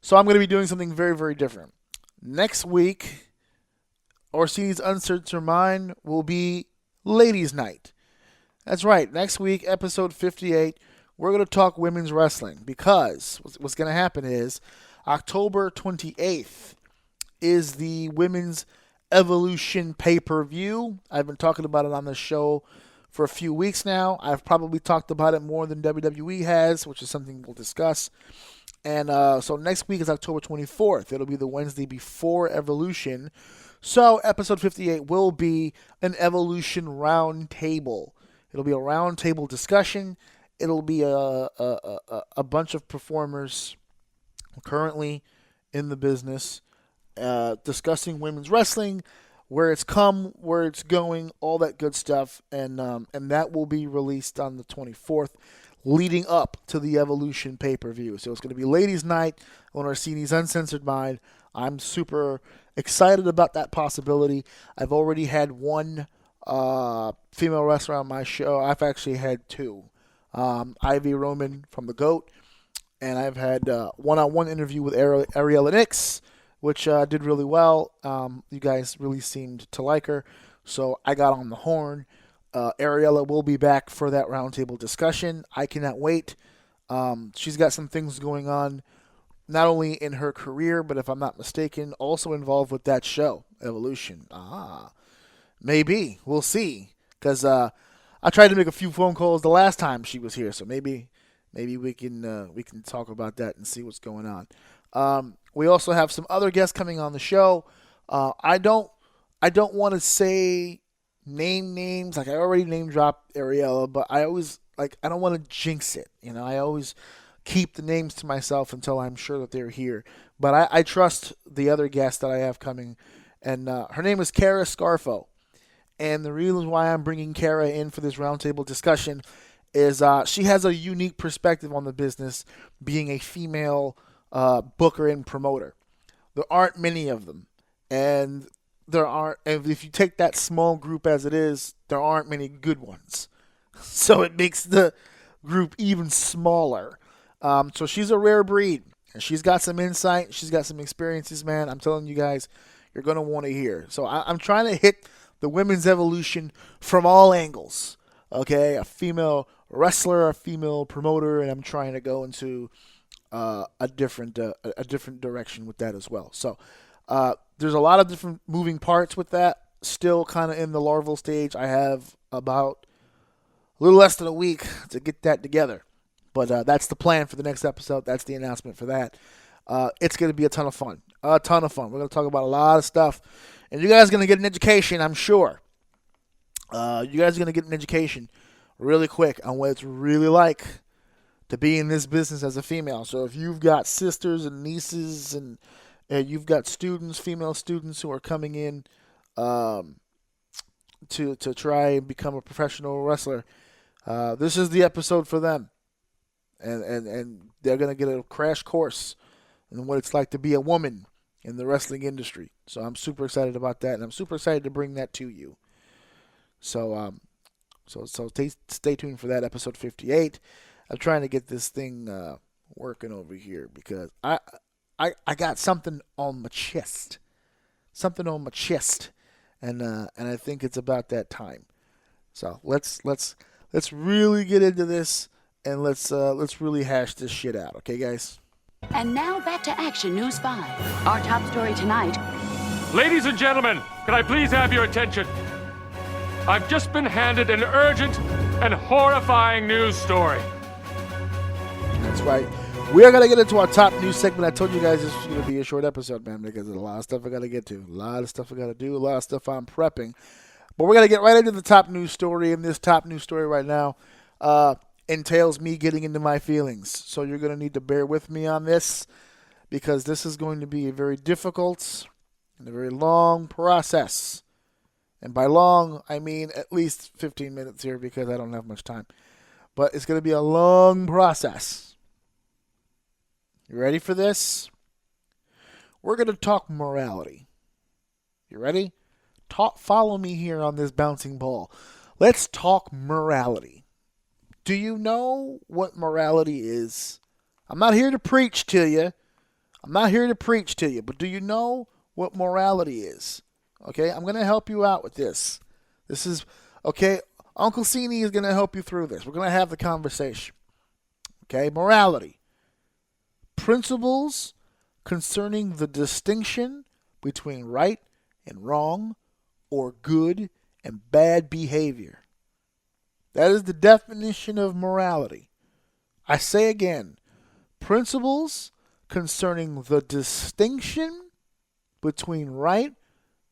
So I'm going to be doing something very, very different. Next week, Orsini's Uncensored Mind will be Ladies' Night. That's right. Next week, episode 58, we're going to talk women's wrestling because what's going to happen is October 28th is the Women's Evolution pay-per-view. I've been talking about it on the show for a few weeks now. I've probably talked about it more than WWE has, which is something we'll discuss. And so next week is October 24th. It'll be the Wednesday before Evolution. So episode 58 will be an Evolution round table. It'll be a round table discussion. It'll be a bunch of performers currently in the business discussing women's wrestling, where it's come, where it's going, all that good stuff. And that will be released on the 24th. Leading up to the Evolution pay-per-view. So it's going to be Ladies' Night on Orsini's Uncensored Mind. I'm super excited about that possibility. I've already had one female wrestler on my show. I've actually had two. Ivy Roman from The GOAT. And I've had one-on-one interview with Ariella Nix, which did really well. You guys really seemed to like her. So I got on the horn. Ariella will be back for that roundtable discussion. I cannot wait. She's got some things going on, not only in her career, but if I'm not mistaken, also involved with that show, Evolution. Maybe. We'll see. Because I tried to make a few phone calls the last time she was here, so maybe we can talk about that and see what's going on. We also have some other guests coming on the show. I don't want to say name names, like I already name dropped Ariella, but I always I don't want to jinx it. I always keep the names to myself until I'm sure that they're here. But I trust the other guest that I have coming, and her name is Kara Scarfo. And the reason why I'm bringing Kara in for this roundtable discussion is she has a unique perspective on the business, being a female booker and promoter. There aren't many of them, and if you take that small group as it is, there aren't many good ones. So it makes the group even smaller. So she's a rare breed, and she's got some insight. She's got some experiences, man. I'm telling you guys, you're going to want to hear. So I'm trying to hit the women's evolution from all angles. Okay, a female wrestler, a female promoter, and I'm trying to go into a different direction with that as well. So there's a lot of different moving parts with that. Still kind of in the larval stage. I have about a little less than a week to get that together. But that's the plan for the next episode. That's the announcement for that. It's going to be a ton of fun. A ton of fun. We're going to talk about a lot of stuff. And you guys are going to get an education, I'm sure. You guys are going to get an education really quick on what it's really like to be in this business as a female. So if you've got sisters and nieces and you've got students, female students who are coming in to try and become a professional wrestler, this is the episode for them. And they're going to get a crash course in what it's like to be a woman in the wrestling industry. So I'm super excited about that, and I'm super excited to bring that to you. So stay tuned for that, episode 58. I'm trying to get this thing working over here because I got something on my chest, and I think it's about that time. So let's really get into this, and let's really hash this shit out, okay, guys? And now back to Action News 5. Our top story tonight. Ladies and gentlemen, can I please have your attention? I've just been handed an urgent and horrifying news story. That's right. We are going to get into our top news segment. I told you guys this was going to be a short episode, man, because there's a lot of stuff I got to get to. A lot of stuff I got to do. A lot of stuff I'm prepping. But we're going to get right into the top news story. And this top news story right now entails me getting into my feelings. So you're going to need to bear with me on this, because this is going to be a very difficult and a very long process. And by long, I mean at least 15 minutes here, because I don't have much time. But it's going to be a long process. You ready for this? We're going to talk morality. You ready? Follow me here on this bouncing ball. Let's talk morality. Do you know what morality is? I'm not here to preach to you. But do you know what morality is? Okay, I'm going to help you out with this. This is, okay, Uncle Orsini is going to help you through this. We're going to have the conversation. Okay, morality. Principles concerning the distinction between right and wrong, or good and bad behavior. That is the definition of morality. I say again, principles concerning the distinction between right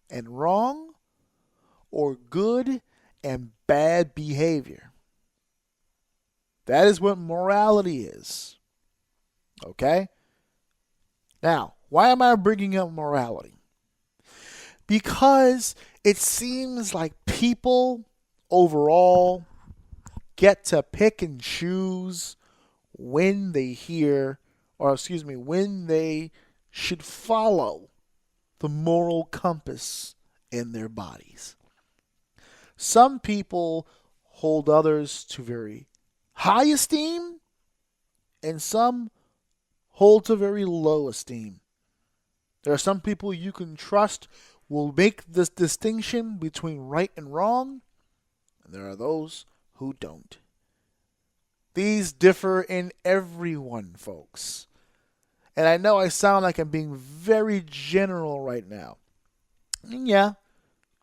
and wrong, or good and bad behavior. That is what morality is. Okay? Now, why am I bringing up morality? Because it seems like people overall get to pick and choose when they when they should follow the moral compass in their bodies. Some people hold others to very high esteem, and some hold to very low esteem. There are some people you can trust will make this distinction between right and wrong, and there are those who don't. These differ in everyone, folks. And I know I sound like I'm being very general right now. And yeah,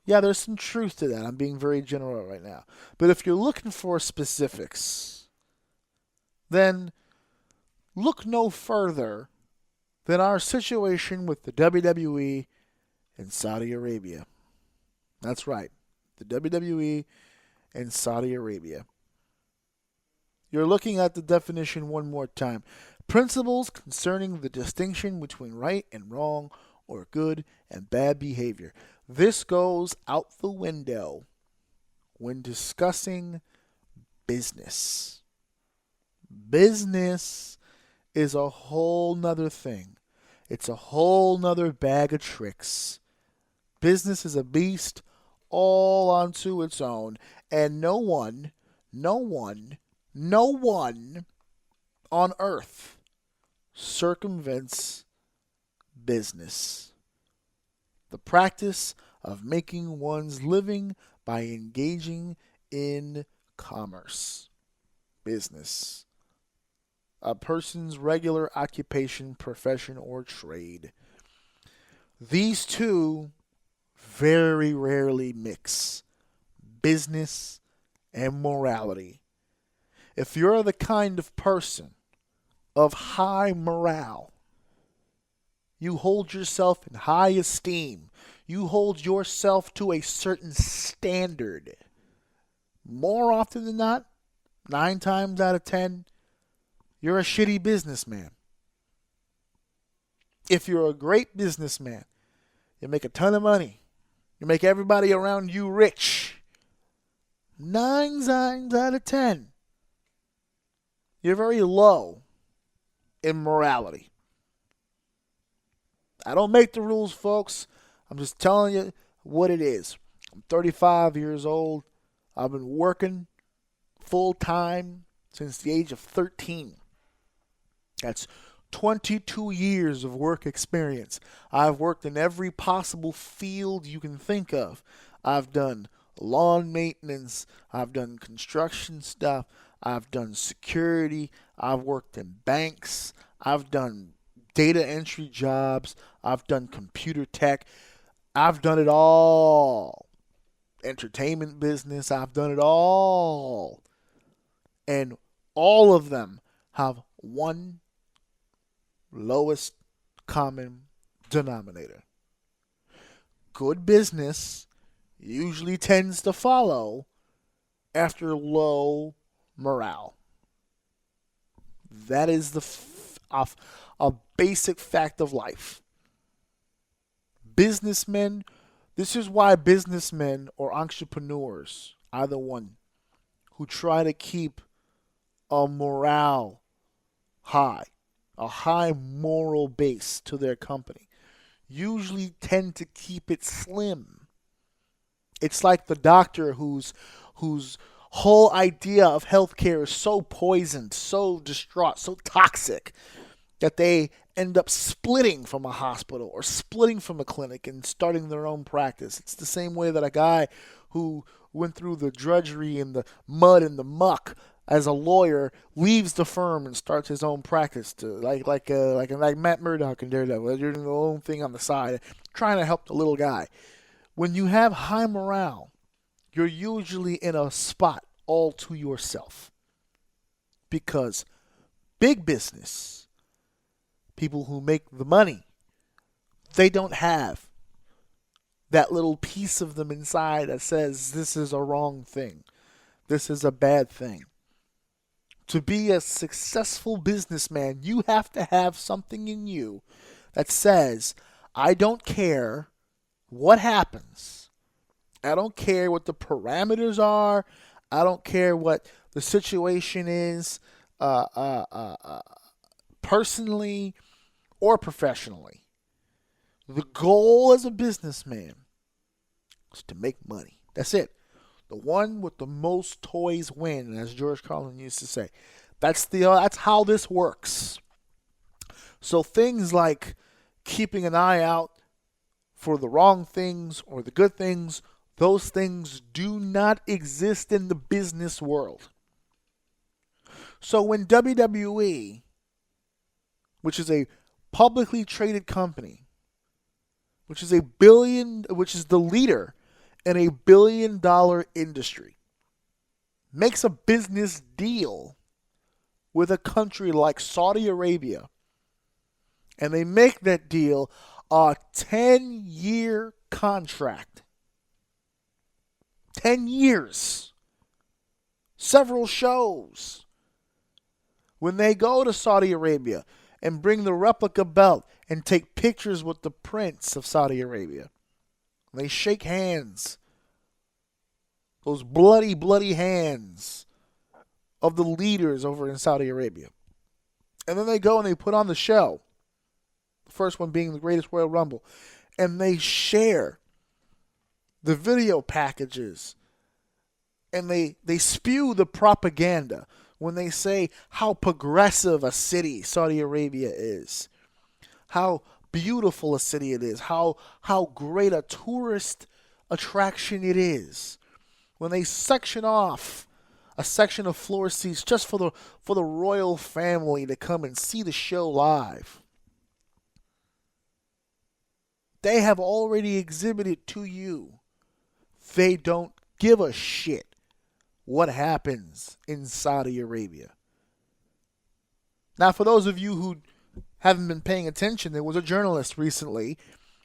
there's some truth to that. I'm being very general right now. But if you're looking for specifics, then look no further than our situation with the WWE in Saudi Arabia. That's right, the WWE in Saudi Arabia. You're looking at the definition one more time. Principles concerning the distinction between right and wrong, or good and bad behavior. This goes out the window when discussing business. Business is a whole nother thing. It's a whole nother bag of tricks. Business is a beast all onto its own, and no one on earth circumvents business. The practice of making one's living by engaging in commerce. Business. a person's regular occupation, profession, or trade. These two very rarely mix, business and morality. If you're the kind of person of high morale, you hold yourself in high esteem, you hold yourself to a certain standard, more often than not, 9 times out of 10, you're a shitty businessman. If you're a great businessman, you make a ton of money, you make everybody around you rich, 9 times out of 10, you're very low in morality. I don't make the rules, folks. I'm just telling you what it is. I'm 35 years old. I've been working full time since the age of 13. That's 22 years of work experience. I've worked in every possible field you can think of. I've done lawn maintenance. I've done construction stuff. I've done security. I've worked in banks. I've done data entry jobs. I've done computer tech. I've done it all. Entertainment business. I've done it all. And all of them have one lowest common denominator. Good business usually tends to follow after low morale. That is a basic fact of life. Businessmen, this is why businessmen or entrepreneurs, either one, who try to keep a morale high, a high moral base to their company, usually tend to keep it slim. It's like the doctor whose whole idea of healthcare is so poisoned, so distraught, so toxic that they end up splitting from a hospital or splitting from a clinic and starting their own practice. It's the same way that a guy who went through the drudgery and the mud and the muck as a lawyer leaves the firm and starts his own practice, to like Matt Murdock and Daredevil. They're doing their own thing on the side, trying to help the little guy. When you have high morale, you're usually in a spot all to yourself, because big business, people who make the money, they don't have that little piece of them inside that says this is a wrong thing, this is a bad thing. To be a successful businessman, you have to have something in you that says, I don't care what happens. I don't care what the parameters are. I don't care what the situation is, personally or professionally. The goal as a businessman is to make money. That's it. The one with the most toys win, as George Carlin used to say. That's how this works. So things like keeping an eye out for the wrong things or the good things, those things do not exist in the business world. So when WWE, which is a publicly traded company, which is the leader in a $1 billion industry, makes a business deal with a country like Saudi Arabia, and they make that deal a 10-year contract. 10 years. Several shows. When they go to Saudi Arabia and bring the replica belt and take pictures with the prince of Saudi Arabia, they shake hands. Those bloody, bloody hands of the leaders over in Saudi Arabia. And then they go and they put on the show. The first one being the Greatest Royal Rumble. And they share the video packages. And they spew the propaganda when they say how progressive a city Saudi Arabia is. How beautiful a city it is, how great a tourist attraction it is. When they section off a section of floor seats just for the royal family to come and see the show live. They have already exhibited to you. They don't give a shit what happens in Saudi Arabia. Now, for those of you who haven't been paying attention, there was a journalist recently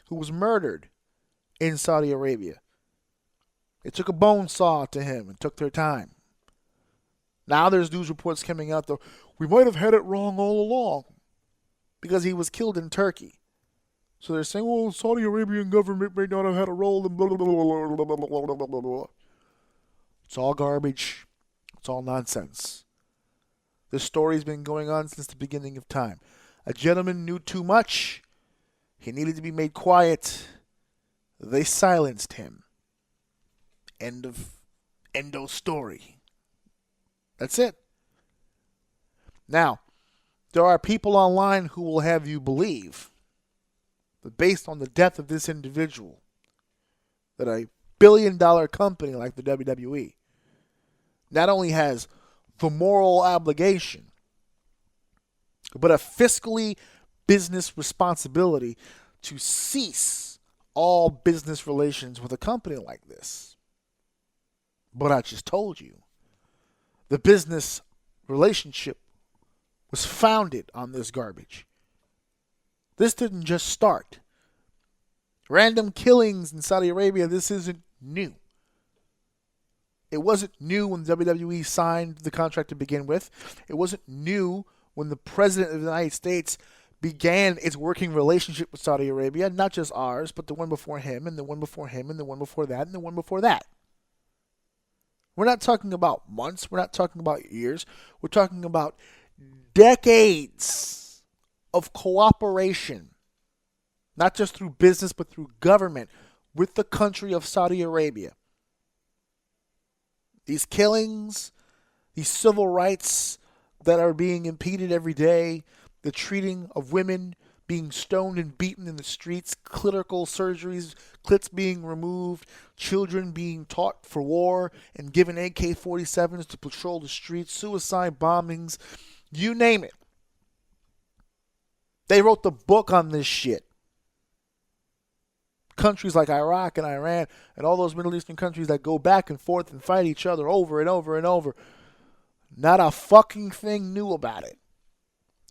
who was murdered in Saudi Arabia. They took a bone saw to him and took their time. Now there's news reports coming out that we might have had it wrong all along because he was killed in Turkey. So they're saying, well, Saudi Arabian government may not have had a role in blah, blah, blah, blah, blah, blah, blah, blah, blah. It's all garbage. It's all nonsense. This story's been going on since the beginning of time. A gentleman knew too much. He needed to be made quiet. They silenced him. Endo story. That's it. Now, there are people online who will have you believe that based on the death of this individual, that a billion-dollar company like the WWE not only has the moral obligation, but a fiscally business responsibility to cease all business relations with a company like this. But I just told you, the business relationship was founded on this garbage. This didn't just start. Random killings in Saudi Arabia, this isn't new. It wasn't new when WWE signed the contract to begin with. It wasn't new when the President of the United States began its working relationship with Saudi Arabia, not just ours, but the one before him, and the one before him, and the one before that, and the one before that. We're not talking about months. We're not talking about years. We're talking about decades of cooperation, not just through business, but through government with the country of Saudi Arabia. These killings, these civil rights that are being impeded every day, the treating of women being stoned and beaten in the streets, clinical surgeries, clits being removed, children being taught for war and given AK-47s to patrol the streets, suicide bombings, you name it. They wrote the book on this shit. Countries like Iraq and Iran and all those Middle Eastern countries that go back and forth and fight each other over and over and over. Not a fucking thing new about it.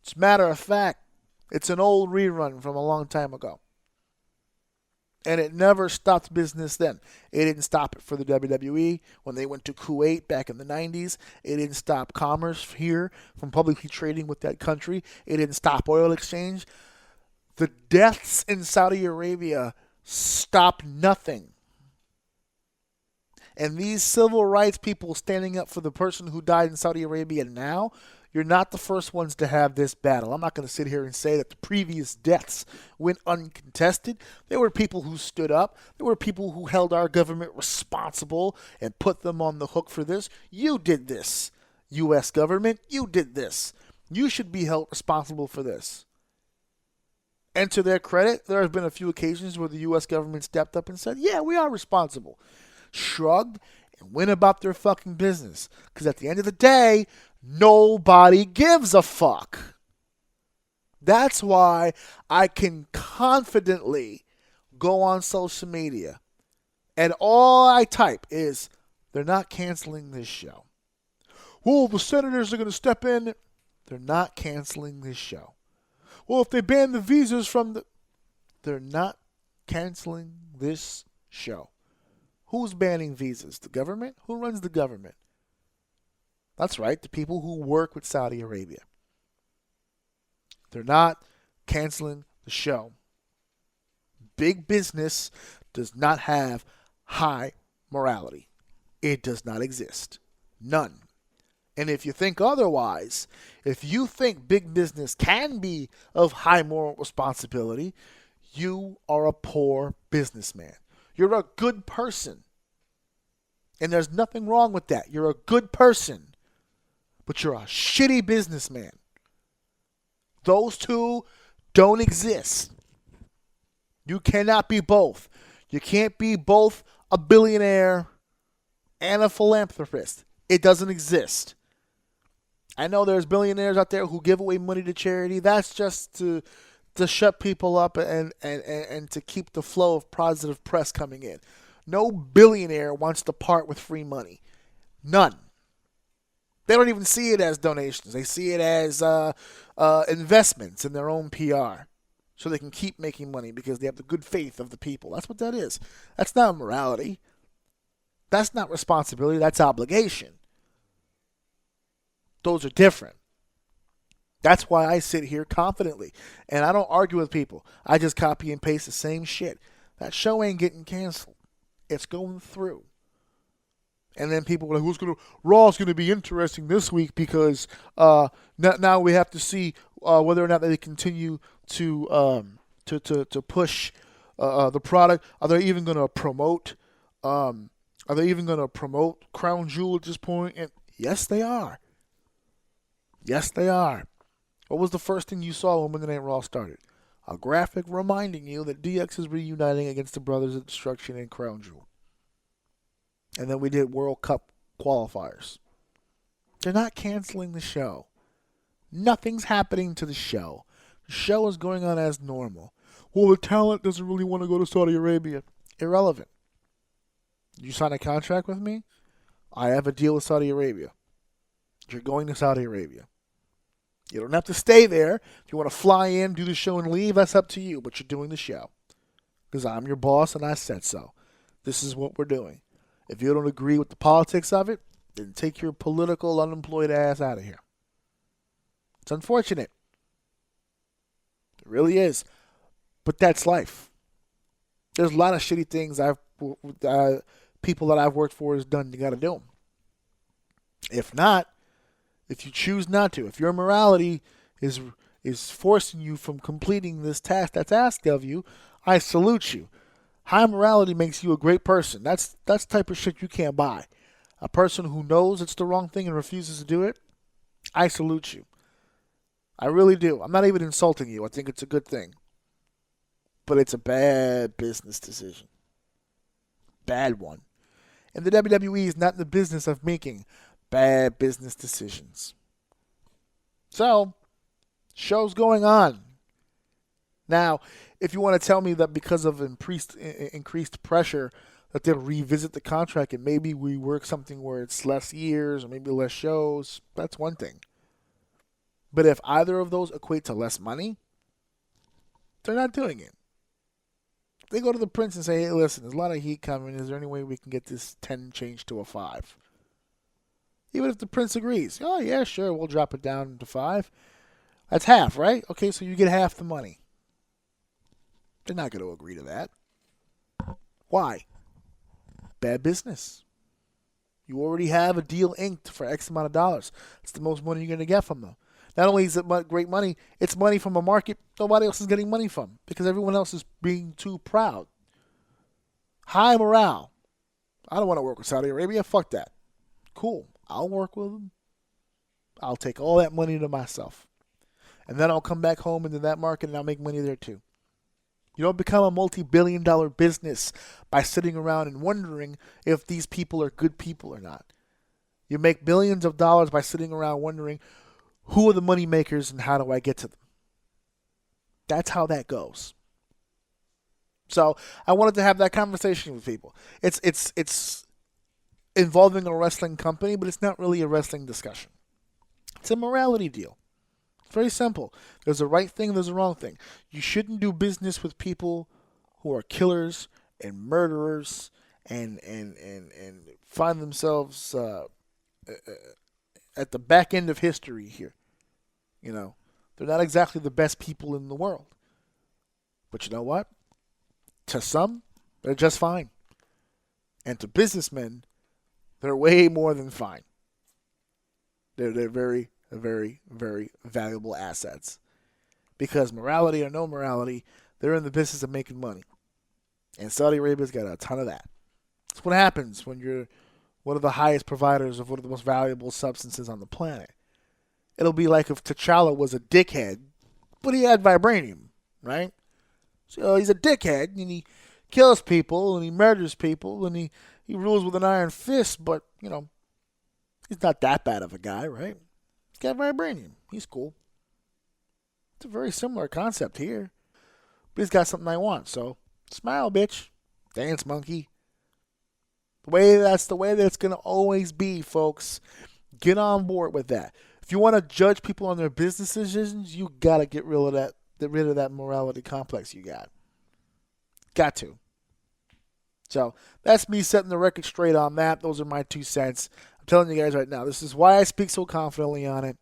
It's a matter of fact, it's an old rerun from a long time ago. And it never stopped business then. It didn't stop it for the WWE when they went to Kuwait back in the 90s. It didn't stop commerce here from publicly trading with that country. It didn't stop oil exchange. The deaths in Saudi Arabia stop nothing. And these civil rights people standing up for the person who died in Saudi Arabia now, you're not the first ones to have this battle. I'm not going to sit here and say that the previous deaths went uncontested. There were people who stood up. There were people who held our government responsible and put them on the hook for this. You did this, U.S. government. You did this. You should be held responsible for this. And to their credit, there have been a few occasions where the U.S. government stepped up and said, yeah, we are responsible. Shrugged and went about their fucking business. Because at the end of the day, nobody gives a fuck. That's why I can confidently go on social media and all I type is, they're not canceling this show. Well, the senators are going to step in. They're not canceling this show. Well, if they ban the visas from the... They're not canceling this show. Who's banning visas? The government? Who runs the government? That's right, the people who work with Saudi Arabia. They're not canceling the show. Big business does not have high morality. It does not exist. None. And if you think otherwise, if you think big business can be of high moral responsibility, you are a poor businessman. You're a good person. And there's nothing wrong with that. You're a good person. But you're a shitty businessman. Those two don't exist. You cannot be both. You can't be both a billionaire and a philanthropist. It doesn't exist. I know there's billionaires out there who give away money to charity. That's just to shut people up and to keep the flow of positive press coming in. No billionaire wants to part with free money. None. They don't even see it as donations. They see it as investments in their own PR so they can keep making money because they have the good faith of the people. That's what that is. That's not morality. That's not responsibility. That's obligation. Those are different. That's why I sit here confidently. And I don't argue with people. I just copy and paste the same shit. That show ain't getting canceled. It's going through. And then people were like, Raw's going to be interesting this week because now we have to see whether or not they continue to push the product. Are they even going to promote? Are they even going to promote Crown Jewel at this point? And yes, they are. Yes, they are. What was the first thing you saw when Monday Night Raw started? A graphic reminding you that DX is reuniting against the Brothers of Destruction and Crown Jewel. And then we did World Cup qualifiers. They're not canceling the show. Nothing's happening to the show. The show is going on as normal. Well, the talent doesn't really want to go to Saudi Arabia. Irrelevant. You sign a contract with me? I have a deal with Saudi Arabia. You're going to Saudi Arabia. You don't have to stay there. If you want to fly in, do the show, and leave, that's up to you. But you're doing the show. Because I'm your boss and I said so. This is what we're doing. If you don't agree with the politics of it, then take your political, unemployed ass out of here. It's unfortunate. It really is. But that's life. There's a lot of shitty things people that I've worked for has done. You got to do them. If not, if you choose not to, if your morality is forcing you from completing this task that's asked of you, I salute you. High morality makes you a great person. That's the type of shit you can't buy. A person who knows it's the wrong thing and refuses to do it, I salute you. I really do. I'm not even insulting you. I think it's a good thing. But it's a bad business decision. Bad one. And the WWE is not in the business of making bad business decisions. So, show's going on. Now, if you want to tell me that because of increased pressure that they'll revisit the contract and maybe we work something where it's less years or maybe less shows, that's one thing. But if either of those equate to less money, they're not doing it. They go to the Prince and say, hey, listen, there's a lot of heat coming. Is there any way we can get this 10 changed to a 5? Even if the Prince agrees. Oh, yeah, sure, we'll drop it down to 5. That's half, right? Okay, so you get half the money. They're not going to agree to that. Why? Bad business. You already have a deal inked for X amount of dollars. It's the most money you're going to get from them. Not only is it great money, it's money from a market nobody else is getting money from because everyone else is being too proud. High morale. I don't want to work with Saudi Arabia. Fuck that. Cool. I'll work with them. I'll take all that money to myself. And then I'll come back home into that market and I'll make money there too. You don't become a multi-billion-dollar business by sitting around and wondering if these people are good people or not. You make billions of dollars by sitting around wondering who are the money makers and how do I get to them. That's how that goes. So I wanted to have that conversation with people. It's involving a wrestling company, but it's not really a wrestling discussion. It's a morality deal. It's very simple. There's a right thing, there's a wrong thing. You shouldn't do business with people who are killers and murderers and find themselves at the back end of history here. You know, they're not exactly the best people in the world. But you know what? To some, they're just fine. And to businessmen, they're way more than fine. They're very, very, very valuable assets. Because morality or no morality, they're in the business of making money. And Saudi Arabia's got a ton of that. That's what happens when you're one of the highest providers of one of the most valuable substances on the planet. It'll be like if T'Challa was a dickhead, but he had vibranium, right? So he's a dickhead, and he kills people, and he murders people, and he rules with an iron fist, but, you know, He's not that bad of a guy, right? He's got vibranium. He's cool. It's a very similar concept here. But he's got something I want, so smile, bitch. Dance, monkey. That's the way that it's going to always be, folks. Get on board with that. If you want to judge people on their business decisions, you got to get rid of that morality complex you got. Got to. So that's me setting the record straight on that. Those are my 2 cents. I'm telling you guys right now, this is why I speak so confidently on it.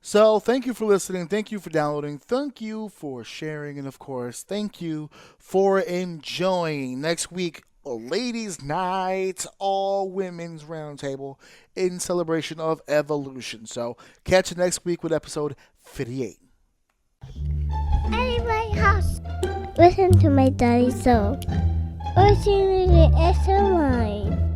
So thank you for listening. Thank you for downloading. Thank you for sharing. And, of course, thank you for enjoying. Next week, a ladies' night, all women's roundtable in celebration of evolution. So catch you next week with episode 58. At my house. Listen to my daddy so. Orsini is mine.